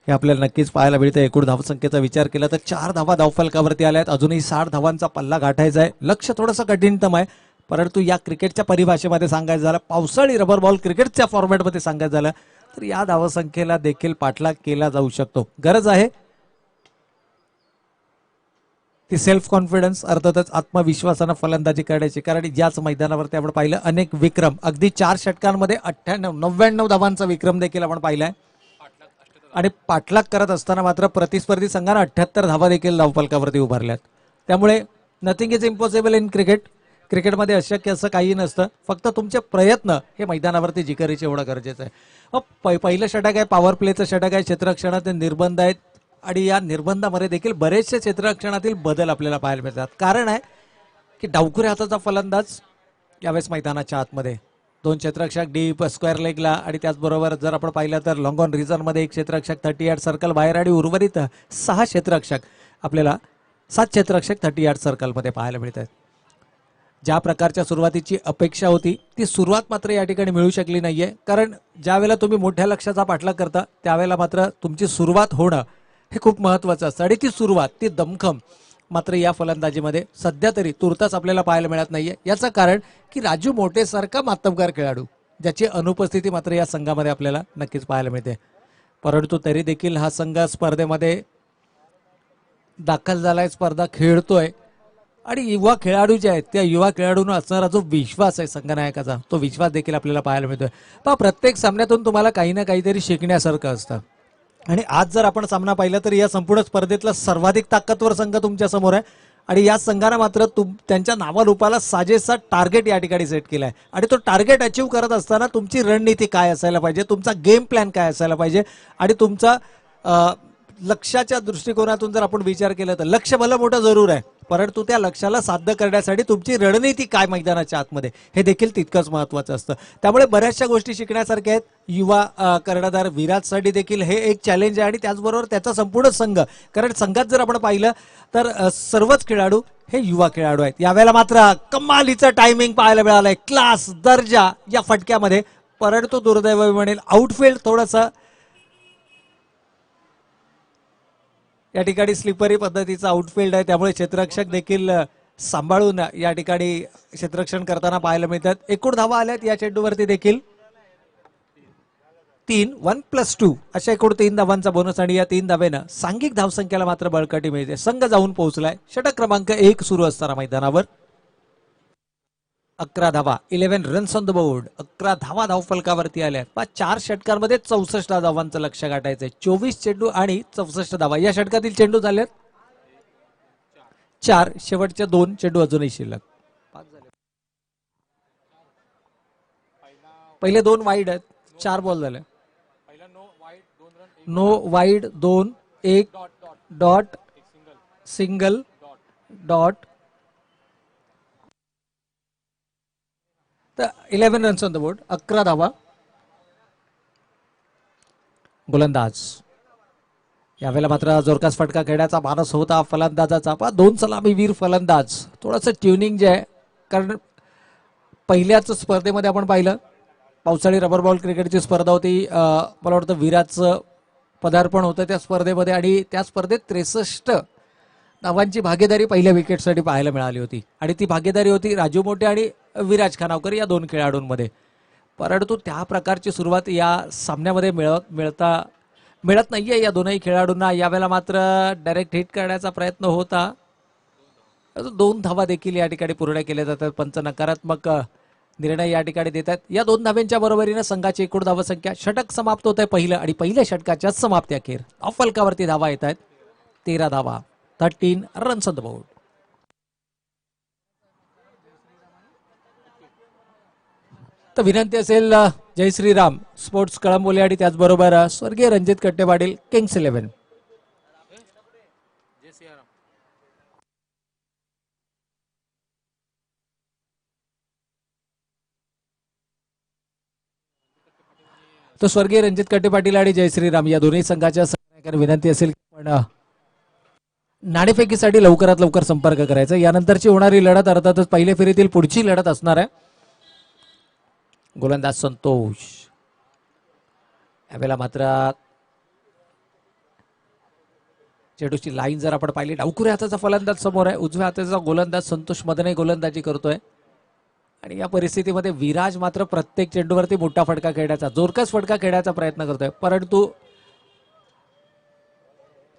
हे आपल्याला नक्कीच पाहायला मिळतं. एकूण धावसंख्येचा विचार केला तर 4 धावा धावफलकावरती आल्यात. अजूनही 60 धावांचा पल्ला गाठायचा आहे. लक्ष थोडंसं कठीणतम आहे, परंतु या क्रिकेटच्या परिभाषेमध्ये सांगायचं झालं, पावसाळी रबर बॉल क्रिकेटच्या फॉर्मॅटमध्ये सांगायचं झालं तर या धावसंख्येला देखील पाठलाग केला जाऊ शकतो. गरज आहे ती सेल्फ कॉन्फिडन्स, अर्थातच आत्मविश्वासानं फलंदाजी करण्याची. कारण याच मैदानावरती आपण पाहिलं अनेक विक्रम, अगदी 4 षटकांमध्ये 99 धावांचा विक्रम देखील आपण पाहिलाय. आणि पाठलाग करत असताना मात्र प्रतिस्पर्धी संघानं 78 धावा देखील धावफलकावरती उभारल्यात. त्यामुळे nothing is impossible in cricket. क्रिकेटमध्ये अशक्य असं काही नसतं, फक्त तुमचे प्रयत्न हे मैदानावरती जिकरीचे होणं गरजेचं आहे. पहिलं षटक आहे, पॉवर प्लेचं षटक आहे, क्षेत्ररक्षणाचे निर्बंध आहेत आणि या निर्बंधामध्ये देखील बरेचसे क्षेत्ररक्षणातील बदल आपल्याला पाहायला मिळतात. कारण आहे की डावखुऱ्या हाताचा फलंदाज यावेळेस मैदानाच्या आतमध्ये, 2 क्षेत्ररक्षक डीप स्क्वेअर लेगला आणि त्याचबरोबर जर आपण पाहिलं तर लॉंग ऑन रिझनमध्ये 1 क्षेत्ररक्षक 30 यार्ड सर्कल बाहेर आणि उर्वरित 6 क्षेत्ररक्षक आपल्याला 7 क्षेत्ररक्षक 30 यार्ड सर्कलमध्ये पाहायला मिळत आहेत. ज्या प्रकारच्या सुरुवातीची अपेक्षा होती ती सुरुवात मात्र या ठिकाणी मिळू शकली नाहीये, कारण ज्या वेळेला तुम्ही मोठ्या लक्ष्याचा पाठलाग करता त्यावेळेला मात्र तुमची सुरुवात होणं हे खूप महत्त्वाचं असतं आणि ती सुरुवात, ती दमखम मात्र या फलंदाजीमध्ये सध्या तरी तुर्तास आपल्याला पाहायला मिळत नाहीये. याचं कारण की राजू मोटे सारखा मातबगार खेळाडू ज्याची अनुपस्थिती मात्र या संघामध्ये आपल्याला नक्कीच पाहायला मिळते. परंतु तरी देखील हा संघ स्पर्धेमध्ये दाखल झालाय, स्पर्धा खेळतोय आणि युवा खेळाडू जे आहेत त्या युवा खेळाडूंना असणारा जो विश्वास आहे संघनायकाचा, तो विश्वास देखील आपल्याला पाहायला मिळतोय. पहा, प्रत्येक सामन्यातून तुम्हाला काही ना काहीतरी शिकण्यासारखं असतं आणि आज जर आपण सामना पाहिला तर या संपूर्ण स्पर्धेतला सर्वाधिक ताकदवर संघ तुमच्या समोर आहे आणि या संघाने मात्र त्यांच्या नावारूपाला साजेसा टार्गेट या ठिकाणी सेट केलाय आणि तो टार्गेट अचीव्ह करत असताना तुमची रणनीती काय असायला पाहिजे, तुमचा गेम प्लॅन काय असायला पाहिजे आणि तुमचा लक्ष्याच्या दृष्टिकोनातून जर आपण विचार केला तर लक्ष्य भलं मोठं जरूर आहे, परंतु त्या लक्ष्याला साध्य करण्यासाठी तुमची रणनीती काय मैदानाच्या आतमध्ये हे देखील तितकंच महत्त्वाचं असतं. त्यामुळे बऱ्याचशा गोष्टी शिकण्यासारख्या आहेत. युवा कर्णधार विराटसाठी देखील हे एक चॅलेंज आहे आणि त्याचबरोबर त्याचा संपूर्ण संघ, कारण संघात जर आपण पाहिलं तर सर्वच खेळाडू हे युवा खेळाडू आहेत. यावेळेला मात्र कमालीचं टायमिंग पाहायला मिळालंय, क्लास दर्जा या फटक्यामध्ये, परंतु दुर्दैव म्हणेल आउटफील्ड थोडंसं या ठिकाणी स्लिपरी पद्धतीचा आउटफील्ड आहे, त्यामुळे क्षेत्ररक्षक देखील सांभाळून या ठिकाणी क्षेत्ररक्षण करताना पाहायला मिळतात. एकूण धावा आल्यात या चेंडूवरती देखील 3 1+2 अशा एकूण 3 धावांचा बोनस आणि या 3 धावेनं सांघिक धावसंख्येला मात्र बळकटी मिळते. संघ जाऊन पोहोचलाय. षटक क्रमांक 1 सुरू असताना मैदानावर 11 धावा, 11 रन्स ऑन द बोर्ड. 11 धावा धावफलकावरती आल्या. 4 षटकांमध्ये 64 धावांचं लक्ष गाठायचंय. 24 चेंडू आणि 64 धावा. या षटकातील चेंडू झालेत 4, शेवटच्या 2 चेंडू अजूनही शिल्लक. पहिले 2 वाईड आहेत, 4 बॉल झाले. No wide 2, 1 dot, single dot. तर 11 रन्स ऑन द बोर्ड, 11 धावा. गोलंदाज यावेळेला मात्र जोरकास फटका खेळण्याचा मानस होता फलंदाजाचा. 2 सलामीवीर फलंदाज. थोडंसं ट्युनिंग जे आहे, कारण पहिल्याच स्पर्धेमध्ये आपण पाहिलं पावसाळी रबर बॉल क्रिकेटची स्पर्धा होती, मला वाटतं विराटचं पदार्पण होतं त्या स्पर्धेमध्ये आणि त्या स्पर्धेत 63 धावांची भागीदारी पहिल्या विकेटसाठी पाहायला मिळाली होती आणि ती भागीदारी होती राजू मोटे आणि विराज खानावकर या 2 खेळाडूंमध्ये. परंतु त्या प्रकारची सुरुवात या सामन्यामध्ये मिळत नाहीये या दोनही खेळाडूंना. यावेळेला मात्र डायरेक्ट हिट करण्याचा प्रयत्न होता, 2 धावा देखील या ठिकाणी पूर्ण केल्या जातात. पंच नकारात्मक निर्णय या ठिकाणी देतात. या 2 धाव्यांच्या बरोबरीने संघाची एकूण धावसंख्या, षटक समाप्त होत आहे पहिलं आणि पहिल्या षटकाच्या समाप्ती अखेर फलकावरती धावा येत आहेत 13 धावा, 13 रन्स ऑन द बोर्ड. तर विनंती असेल जय श्रीराम स्पोर्ट्स कळंबोली आणि त्याचबरोबर स्वर्गीय रणजित कट्टे पाटील किंग्स 11. तो स्वर्गीय रणजित कट्टे पाटील आणि जय श्रीराम या दोन्ही संघाच्या संघाने विनंती असेल पण नाणेफेकीसाठी लवकरात लवकर संपर्क करायचा. यानंतरची होणारी लढत अर्थातच पहिल्या फेरीतील पुढची लढत असणार आहे. गोलंदाज संतोष यावेळेला मात्र चेंडूची लाईन जर आपण पाहिली, डावखुऱ्या हाताचा फलंदाज समोर आहे, उजव्या हाताचा गोलंदाज संतोष मदने गोलंदाजी करतोय आणि या परिस्थितीमध्ये विराज मात्र प्रत्येक चेंडूवरती मोठा फटका खेळण्याचा, जोरकस फटका खेळण्याचा प्रयत्न करतोय. परंतु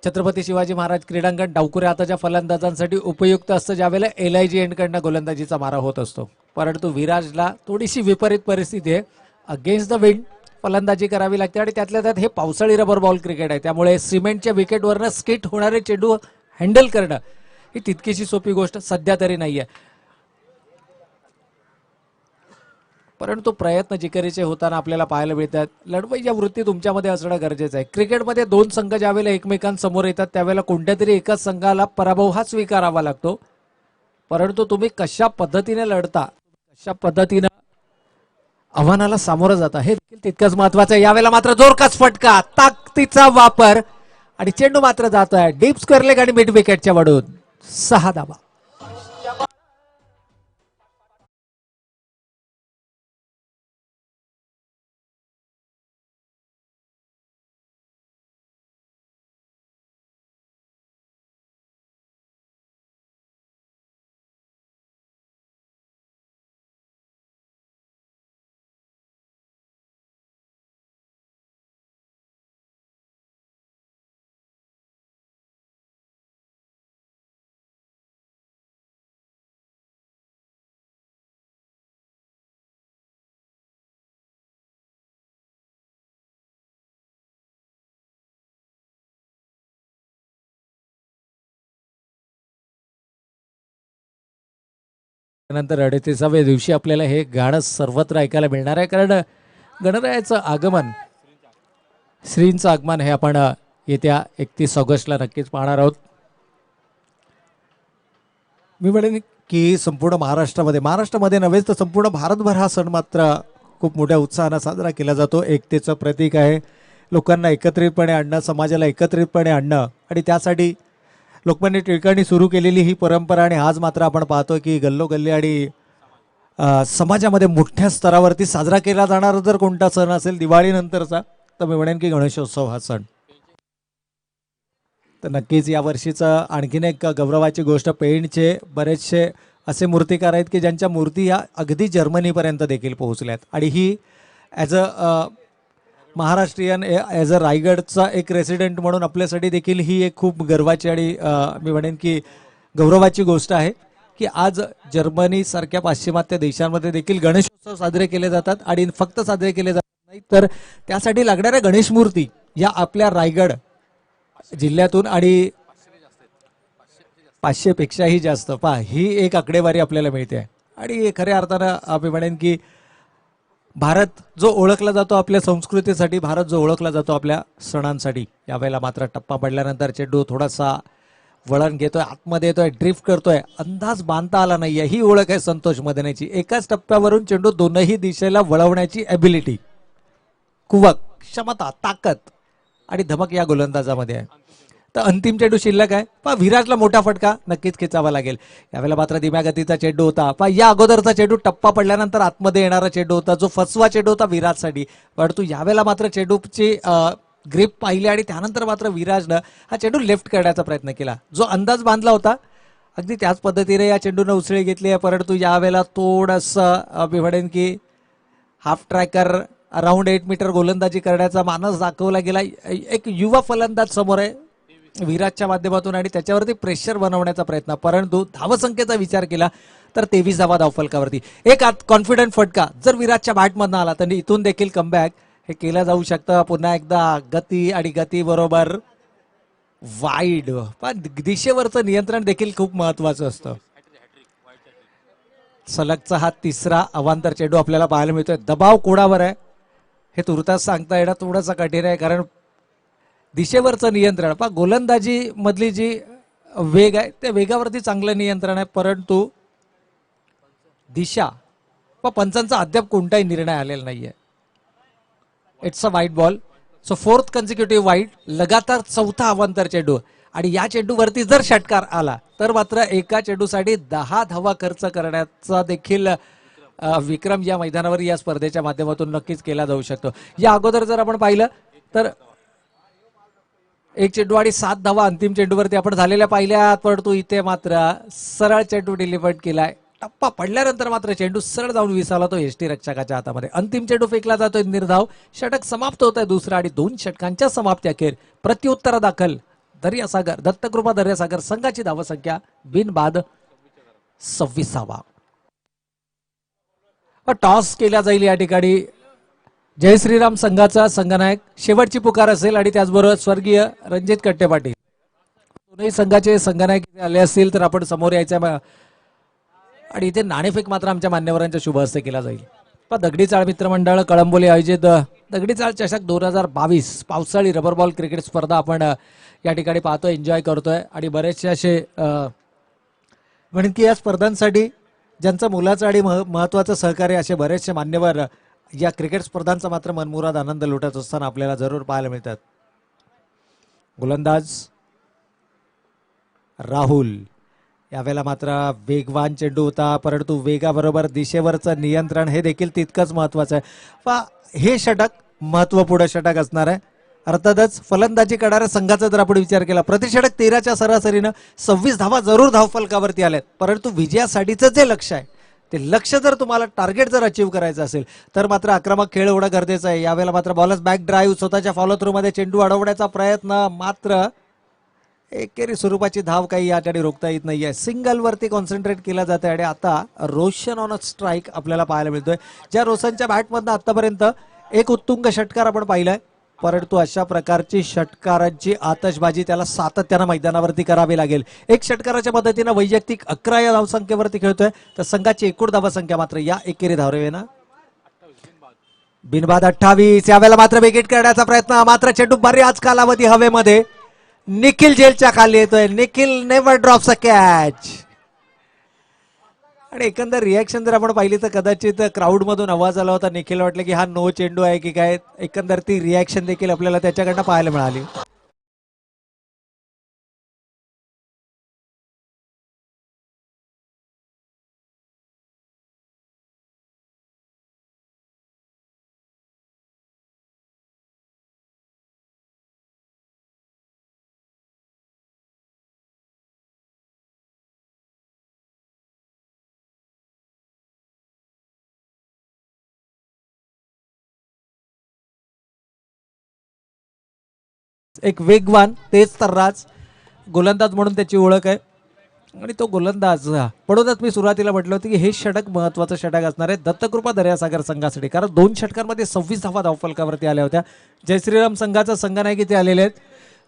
छत्रपती शिवाजी महाराज क्रीडांगण डावखुऱ्या हाताच्या फलंदाजांसाठी उपयुक्त असतं ज्यावेळेला LIG एंडकडनं गोलंदाजीचा मारा होत असतो. परंतु विराजला थोडीशी विपरीत परिस्थिती आहे, अगेन्स्ट द विंड फलंदाजी करावी लागते आणि त्यातल्या त्यात हे पावसाळी रबर बॉल क्रिकेट आहे, त्यामुळे सिमेंटच्या विकेटवरनं स्किट होणारे चेंडू हँडल करणं ही तितकीशी सोपी गोष्ट सध्या तरी नाहीये. परंतु प्रयत्न जिकरीचे होताना आपल्याला पाहायला मिळतात. लढवईच्या वृत्ती तुमच्यामध्ये असणं गरजेचं आहे. क्रिकेटमध्ये दोन संघ ज्यावेळेला एकमेकांसमोर येतात त्यावेळेला कोणत्या तरी एकाच संघाला पराभव हा स्वीकारावा लागतो. परंतु तुम्ही कशा पद्धतीने लढता, कशा पद्धतीने आव्हानाला सामोरं जाता हे देखील तितकंच महत्वाचं आहे. यावेळेला मात्र जोरकस फटका, ताकदीचा वापर आणि चेंडू मात्र जातोय डीप स्क्वेअर लेग आणि मिड विकेटच्या वडून 6 धावा. नंतर अडतीसाव्या दिवशी आपल्याला हे गाणं सर्वत्र ऐकायला मिळणार आहे, कारण गणरायाचं आगमन, श्रींचं आगमन हे आपण येत्या 31 ऑगस्टला नक्कीच पाहणार आहोत. मी म्हणेन की संपूर्ण महाराष्ट्रामध्ये नव्हेच तर संपूर्ण भारतभर हा सण मात्र खूप मोठ्या उत्साहाने साजरा केला जातो. एकतेचं प्रतीक आहे. लोकांना एकत्रितपणे आणणं, समाजाला एकत्रितपणे आणणं आणि त्यासाठी लोकमान्य टिळकांनी सुरू केलेली ही परंपरा. आणि आज मात्र आपण पाहतो की गल्लोगल्ली आणि समाजामध्ये मोठ्या स्तरावरती साजरा केला जाणारा जर कोणता सण असेल दिवाळीनंतरचा, तर मी म्हणेन की गणेशोत्सव हा सण. तर नक्कीच या वर्षीचं आणखीन एक गौरवाची गोष्ट, पेणचे बरेचसे असे मूर्तिकार आहेत की ज्यांच्या मूर्ती या अगदी जर्मनीपर्यंत देखील पोहोचल्यात. आणि ही as a Maharashtrian, as a रायगडचा एक रेसिडेंट म्हणून आपल्यासाठी देखील ही एक खूप गर्वाची आणि मी म्हणेन की गौरवाची गोष्ट आहे की आज जर्मनीसारख्या पाश्चिमात्य देशांमध्ये देखील गणेशोत्सव साजरे केले जातात. आणि फक्त साजरे केले जात नाही तर त्यासाठी लागणाऱ्या गणेश मूर्ती या आपल्या रायगड जिल्ह्यातून, आणि 500 पेक्षाही जास्त ही एक आकडेवारी आपल्याला मिळते. आणि खऱ्या अर्थानं आम्ही म्हणेन की भारत जो ओळखला जातो आपल्या संस्कृतीसाठी, भारत जो ओळखला जातो आपल्या सणांसाठी, यावेळेला मात्र टप्पा पडल्यानंतर चेंडू थोडासा वळण घेतोय, आतमध्ये येतोय, ड्रिफ्ट करतोय, अंदाज बांधता आला नाहीये. ही ओळख आहे संतोष मदनेची. एकाच टप्प्यावरून चेंडू दोनही दिशेला वळवण्याची एबिलिटी, कुवक, क्षमता, ताकद आणि धमक या गोलंदाजामध्ये आहे. तर अंतिम चेंडू शिल्लक आहे. विराजला मोठा फटका नक्कीच खेचावा लागेल. यावेळेला मात्र धीम्या गतीचा चेंडू होता. या अगोदरचा चेंडू टप्पा पडल्यानंतर आतमध्ये येणारा चेंडू होता, जो फसवा चेंडू होता विराजसाठी. परंतु यावेळेला मात्र चेंडूची ग्रिप पाहिली आणि त्यानंतर मात्र विराजनं हा चेंडू लेफ्ट करण्याचा प्रयत्न केला. जो अंदाज बांधला होता अगदी त्याच पद्धतीने या चेंडूनं उसळी घेतली आहे. परंतु यावेळेला थोडंसं मी म्हणेन की हाफ ट्रॅकर अराउंड 8 मीटर गोलंदाजी करण्याचा मानस दाखवला गेला. एक युवा फलंदाज समोर आहे विराजच्या माध्यमातून आणि त्याच्यावरती प्रेशर बनवण्याचा प्रयत्न. परंतु धावसंख्येचा विचार केला तर 23 धावा धावफलकावरती. एक कॉन्फिडंट फटका जर विराजच्या बॅटमधनं आला तर इथून देखील कमबॅक हे केलं जाऊ शकतं. पुन्हा एकदा गती आणि गती बरोबर वाईड, पण दिशेवरचं नियंत्रण देखील खूप महत्वाचं असतं. सलगचा हा तिसरा अवांतर चेंडू आपल्याला पाहायला मिळतोय. दबाव कोणावर आहे हे तुर्तास सांगता येणं थोडंसं कठीण आहे, कारण दिशेवरचं नियंत्रण गोलंदाजी मधली जी वेग आहे त्या वेगावरती चांगलं नियंत्रण आहे. परंतु दिशा पंचांचा अद्याप कोणताही निर्णय आलेला नाहीये. इट्स अ वाईट बॉल. सो 4th कन्सिक्युटिव्ह वाईट, लगातार चौथा अवांतर चेंडू. आणि या चेंडूवरती जर षटकार आला तर मात्र एका चेंडूसाठी 10 धावा खर्च करण्याचा देखील विक्रम या मैदानावर या स्पर्धेच्या माध्यमातून नक्कीच केला जाऊ शकतो. या अगोदर जर आपण पाहिलं तर एक चेंडू आणि 7 धावा अंतिम चेंडूवरती आपण झालेल्या पाहिल्या. परंतु इथे मात्र सरळ चेंडू डिलिव्हर्ड केलाय. टप्पा पडल्यानंतर मात्र चेंडू सरळ जाऊन विसावला तो एसटी रक्षकाच्या हातामध्ये. अंतिम चेंडू फेकला जातोय निर्धाव. षटक समाप्त होत आहे दुसरा आणि 2 षटकांच्या समाप्ती अखेर प्रत्युत्तर दाखल दर्यासागर, दत्तकृपा दर्यासागर संघाची धावसंख्या बिनबाद 26वा. टॉस केला जाईल या ठिकाणी. जय श्रीराम संघाचा संघनायक शेवटची पुकार असेल आणि त्याचबरोबर स्वर्गीय रणजित कट्टे पाटील दोन्ही संघाचे संघनायक आले असतील तर आपण समोर यायचं. आणि इथे नाणेफेक मात्र आमच्या मान्यवरांच्या शुभ हस्ते केला जाईल. दगडी चाळ मित्रमंडळ कळंबोली आयोजित दगडी चाळ चषक 2022 पावसाळी रबर बॉल क्रिकेट स्पर्धा आपण या ठिकाणी पाहतोय, एन्जॉय करतोय आणि बरेचसे असे म्हणून की या स्पर्धांसाठी ज्यांचं मुलाचं आणि महत्वाचं सहकार्य असे बरेचसे मान्यवर या क्रिकेट स्पर्धांचा मात्र मनमुराद आनंद लुटत असताना आपल्याला जरूर पाहायला मिळतात. गोलंदाज राहुल यावेळेला मात्र वेगवान चेंडू होता, परंतु वेगाबरोबर दिशेवरचं नियंत्रण हे देखील तितकंच महत्वाचं आहे. हे षटक महत्वपूर्ण षटक असणार आहे. अर्थातच फलंदाजी करणाऱ्या संघाचा जर आपण विचार केला, प्रतिषटक 13च्या सरासरीनं 26 धावा जरूर धावफलकावरती आल्यात, परंतु विजयासाठीचं जे लक्ष आहे ते लक्ष जर तुम्हाला टार्गेट जर अचीव्ह करायचं असेल तर मात्र आक्रमक खेळ होणं गरजेचं आहे. यावेळेला मात्र बॉलर्स बॅक ड्राईव्ह, स्वतःच्या फॉलो थ्रू मध्ये चेंडू अडवण्याचा प्रयत्न, मात्र एकेरी स्वरूपाची धाव काही या ठिकाणी रोखता येत नाहीये. सिंगल वरती कॉन्सन्ट्रेट केला जाते आणि आता रोशन ऑन अ स्ट्राईक आपल्याला पाहायला मिळतोय. ज्या रोशनच्या बॅटमधनं आतापर्यंत एक उत्तुंग षटकार आपण पाहिलाय, परंतु अशा प्रकारची षटकारांची आतषबाजी त्याला सातत्यानं मैदानावरती करावी लागेल. एक षटकाराच्या मदतीनं वैयक्तिक 11 या धावसंख्येवरती खेळतोय, तर संघाची एकूण धावसंख्या मात्र या एकेरी धावरेवेना बिनबाद 28. यावेळेला मात्र विकेट करण्याचा प्रयत्न, मात्र चेंडू बऱ्याच कालावधी हवेमध्ये निखिल जेलच्या खाली येतोय. निखिल नेव्हर ड्रॉप्स अ कॅच. आणि एकंदर रिॲक्शन जर आपण पाहिली तर कदाचित क्राऊड मधून आवाज आला होता, निखिल वाटलं की हा नो चेंडू आहे की काय. एकंदर ती रिॲक्शन देखील आपल्याला त्याच्याकडनं पाहायला मिळाली. एक वेगवान तेज तर्राज गोलंदाज म्हणून त्याची ओळख आहे. आणि तो गोलंदाज म्हणूनच मी सुरुवातीला म्हटलं होतं की हे षटक महत्वाचं षटक असणार आहे दत्तकृपा दर्यासागर संघासाठी, कारण 2 षटकांमध्ये 26 धावा धावफलकावरती आल्या होत्या. जय श्रीराम संघाचा संघ नाही की ते आलेले आहेत.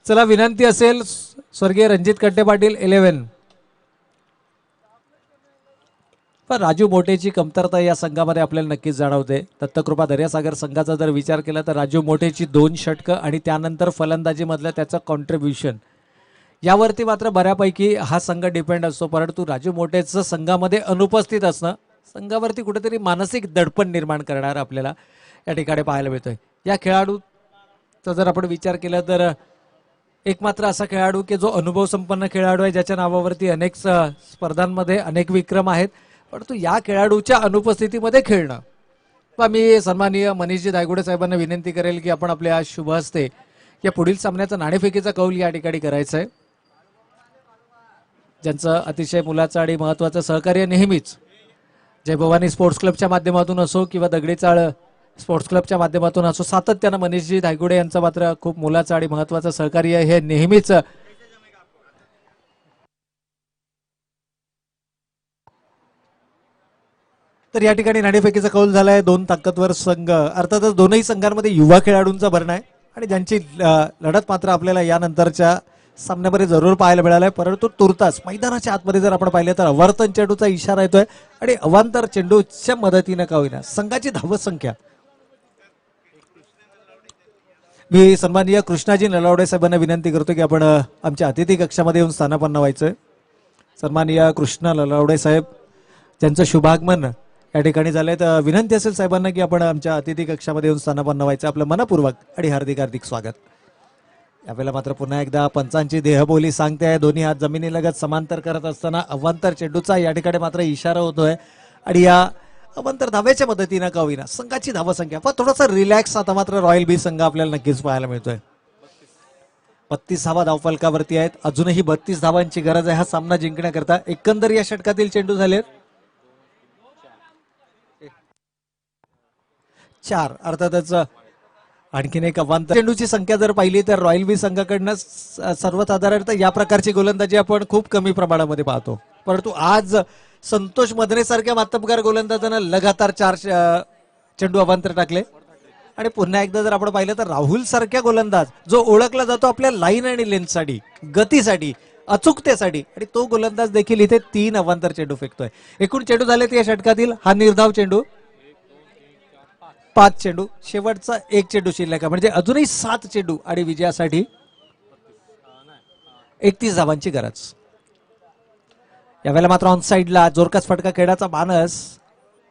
चला विनंती असेल स्वर्गीय रणजित कट्टे पाटील 11, पण राजू मोठेची कमतरता या संघामध्ये आपल्याला नक्कीच जाणवते. दत्तकृपा दर्यासागर संघाचा जर विचार केला तर राजू मोठेची 2 षटकं आणि त्यानंतर फलंदाजी मधलं त्याचं कॉन्ट्रीब्युशन यावरती मात्र बऱ्यापैकी हा संघ डिपेंड असतो. परंतु राजू मोठेचं संघामध्ये अनुपस्थित असणं संघावरती कुठेतरी मानसिक दडपण निर्माण करणार आपल्याला या ठिकाणी पाहायला मिळतोय. या खेळाडूचा जर आपण विचार केला तर एक मात्र असा खेळाडू की जो अनुभव संपन्न खेळाडू आहे, ज्याच्या नावावरती अनेक स्पर्धांमध्ये अनेक विक्रम आहेत, परंतु या खेळाडूच्या अनुपस्थितीमध्ये खेळणं. मी सन्माननीय मनीषजी दायगुडे साहेबांना विनंती करेल की आपण आपल्या शुभ हस्ते या पुढील सामन्याचा नाणेफेकीचा कौल या ठिकाणी करायचा आहे. ज्यांचं अतिशय मुलाचं आणि महत्वाचं सहकार्य नेहमीच जय भवानी स्पोर्ट्स क्लबच्या माध्यमातून असो किंवा दगडी चाळ स्पोर्ट्स क्लबच्या माध्यमातून असो, सातत्यानं मनीषजी दायगुडे यांचं मात्र खूप मुलाचं आणि महत्वाचं सहकार्य हे नेहमीच तर या ठिकाणी नाणेफेकीचा कौल झालाय. 2 ताकदवर संघ, अर्थातच दोनही संघांमध्ये युवा खेळाडूंचा भरणा आहे आणि ज्यांची लढत मात्र आपल्याला यानंतरच्या सामन्यामध्ये जरूर पाहायला मिळालाय. परंतु तुर्तास मैदानाच्या आतमध्ये जर आपण पाहिलं तर अवर्तन चेंडूचा इशारा येतोय आणि अवांतर चेंडूच्या मदतीनं का होईना संघाची धावसंख्या. मी सन्माननीय कृष्णाजी नलावडे साहेबांना विनंती करतो की आपण आमच्या अतिथी कक्षामध्ये येऊन स्थानापन्न व्हायचंय. सन्माननीय कृष्णा नलावडे साहेब ज्यांचं शुभागमन या ठिकाणी झालंय, तर विनंती असेल साहेबांना की आपण आमच्या अतिथी कक्षामध्ये येऊन स्थानापन्न व्हायचं. आपलं मनपूर्वक आणि हार्दिक हार्दिक स्वागत. यावेळेला मात्र पुन्हा एकदा पंचांची देहबोली सांगते आहे. दोन्ही हात जमिनीलगत समांतर करत असताना अवांतर चेंडूचा या ठिकाणी मात्र इशारा होतोय आणि या अवांतर धावेच्या मदतीनं का होईना संघाची धावसंख्या पण थोडासा रिलॅक्स आता मात्र रॉयल बी संघ आपल्याला नक्कीच पाहायला मिळतोय. 32 धावा धावफलकावरती आहेत. अजूनही 32 धावांची गरज आहे हा सामना जिंकण्याकरता. एकंदर या षटकातील चेंडू झाले 4. अर्थातच आणखीन एक अवांतर चेंडूची संख्या जर पाहिली तर रॉयल बी संघाकडनं सर्वसाधारणतः या प्रकारची गोलंदाजी आपण खूप कमी प्रमाणामध्ये पाहतो. परंतु आज संतोष मधने सारख्या मातबगार गोलंदाजानं लगातार 4 चेंडू अवांतर टाकले. आणि पुन्हा एकदा जर आपण पाहिलं तर राहुल सारख्या गोलंदाज जो ओळखला जातो आपल्या लाईन आणि लेंथसाठी, गतीसाठी, अचूकतेसाठी, आणि तो गोलंदाज देखील इथे 3 अवांतर चेंडू फेकतोय. एकूण चेंडू झालेत या षटकातील. हा निर्धाव चेंडू 5 चेंडू, शेवटचा 1 चेंडू शिल्लक आहे, म्हणजे अजूनही 7 चेंडू आणि विजयासाठी 31 धावांची गरज. यावेळेला मात्र ऑन साइडला जोरकस फटका खेळाचा मानस,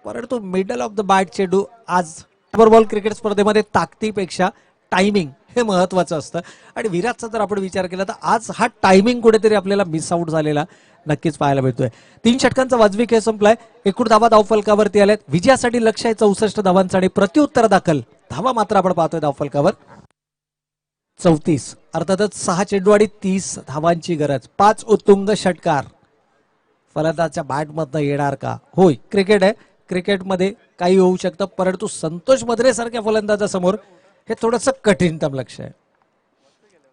परंतु मिडल ऑफ द बॅट चेंडू. आज रबर बॉल क्रिकेट स्पर्धेमध्ये ताकदीपेक्षा टायमिंग हे महत्वाचं असतं आणि विराटचा जर आपण विचार केला तर आज हा टायमिंग कुठेतरी आपल्याला मिस आउट झालेला नक्कीच पाहायला मिळतोय. 3 षटकांचा वाजवी खेळ संपलाय. एकूण धावा धावफलकावरती आल्यात. विजयासाठी लक्ष आहे 64 धावांचा आणि प्रत्युत्तर दाखल धावा मात्र आपण पाहतोय धावफलकावर 34. अर्थातच 6 चेंडू आणि 30 धावांची गरज. 5 उत्तुंग षटकार फलंदाजच्या बॅटमधनं येणार का? होय, क्रिकेट आहे, क्रिकेटमध्ये काही होऊ शकतं, परंतु संतोष मधरे सारख्या फलंदाजासमोर हे थोडंसं कठीणतम लक्ष आहे,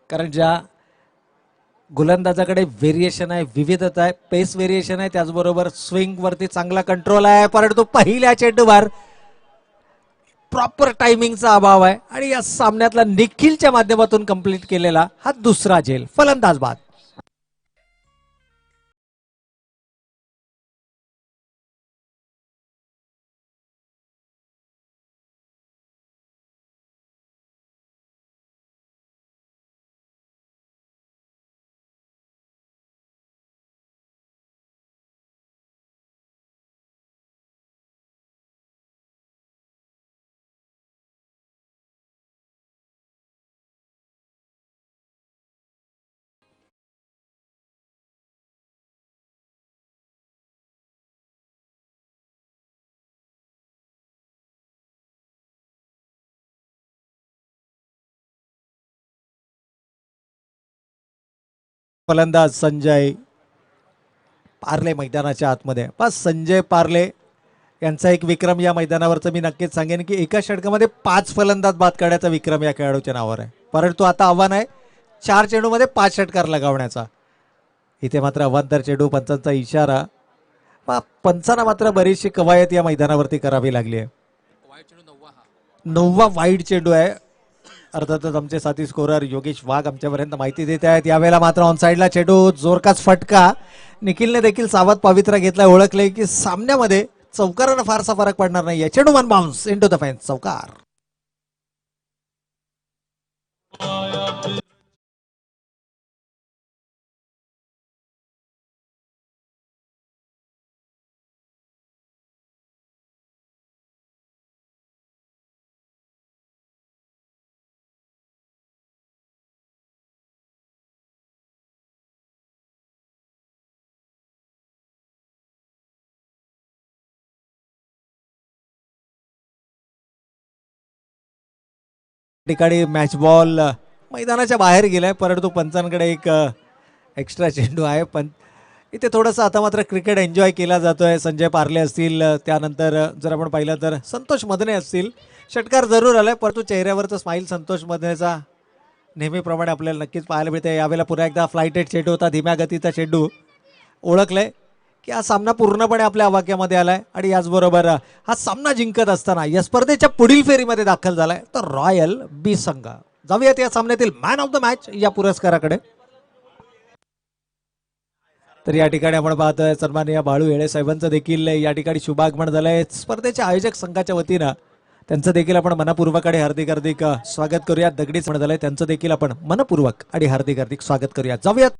कारण ज्या गोलंदाजाकडे व्हेरिएशन आहे, विविधता आहे, पेस व्हेरिएशन आहे, त्याचबरोबर स्विंग वरती चांगला कंट्रोल आहे, परंतु पहिल्या चेंडूवर प्रॉपर टायमिंगचा अभाव आहे आणि या सामन्यातला निखिलच्या माध्यमातून कंप्लीट केलेला हा दुसरा झेल. फलंदाज बाद. फलंदाज संजय पार्ले मैदानाच्या आतमध्ये. बस संजय पार्ले यांचा एक विक्रम या मैदानावरचं मी नक्कीच सांगेन की एका षटकामध्ये 5 फलंदाज बाद काढण्याचा विक्रम या खेळाडूच्या नावावर आहे, परंतु आता आव्हान आहे 4 चेंडूमध्ये 5 षटकार लगावण्याचा. इथे मात्र अवांतर चेंडू, पंचांचा इशारा. पंचांना मात्र बरीचशी कवायत या मैदानावरती करावी लागली आहे. 9वा वाईड चेंडू आहे. अर्थातच आमचे साथी स्कोरर योगेश वाघ आमच्यापर्यंत माहिती देत आहेत. यावेळेला मात्र ऑन साइडला चेंडू, जोरकास फटका. निखिलने देखील सावध पवित्रा घेतलाय. ओळखले की सामन्यामध्ये चौकारानं फारसा फरक पडणार नाहीये. चेंडू one bounce into the fence, चौकार. ठिकाणी मॅच बॉल मैदानाच्या बाहेर गेलाय, परंतु पंचांकडे एक एक्स्ट्रा चेंडू आहे. पण इथे थोडंसं आता मात्र क्रिकेट एन्जॉय केला जातोय. संजय पार्ले असतील, त्यानंतर जर आपण पाहिलं तर संतोष मदने असतील. षटकार जरूर आलाय, परंतु चेहऱ्यावरचा स्माईल संतोष मदनेचा नेहमीप्रमाणे आपल्याला नक्कीच पाहायला मिळते. यावेळेला पुन्हा एकदा फ्लायटेड चेंडू होता, धीम्या गतीचा चेंडू. ओळखलंय की हा सामना पूर्णपणे आपल्या आवाक्यामध्ये आलाय आणि याचबरोबर हा सामना जिंकत असताना या स्पर्धेच्या पुढील फेरीमध्ये दाखल झालाय तर रॉयल बी संघ. जाऊयात या सामन्यातील मॅन ऑफ द मॅच या पुरस्काराकडे. तर या ठिकाणी आपण पाहतोय सन्माननीय बाळू येळे साहेबांचं देखील या ठिकाणी शुभागमन झालंय. स्पर्धेच्या आयोजक संघाच्या वतीनं त्यांचं देखील आपण मनपूर्वक आणि हार्दिक स्वागत करूया. दगडीच झालंय, त्यांचं देखील आपण मनपूर्वक आणि हार्दिक स्वागत करूया. जाऊयात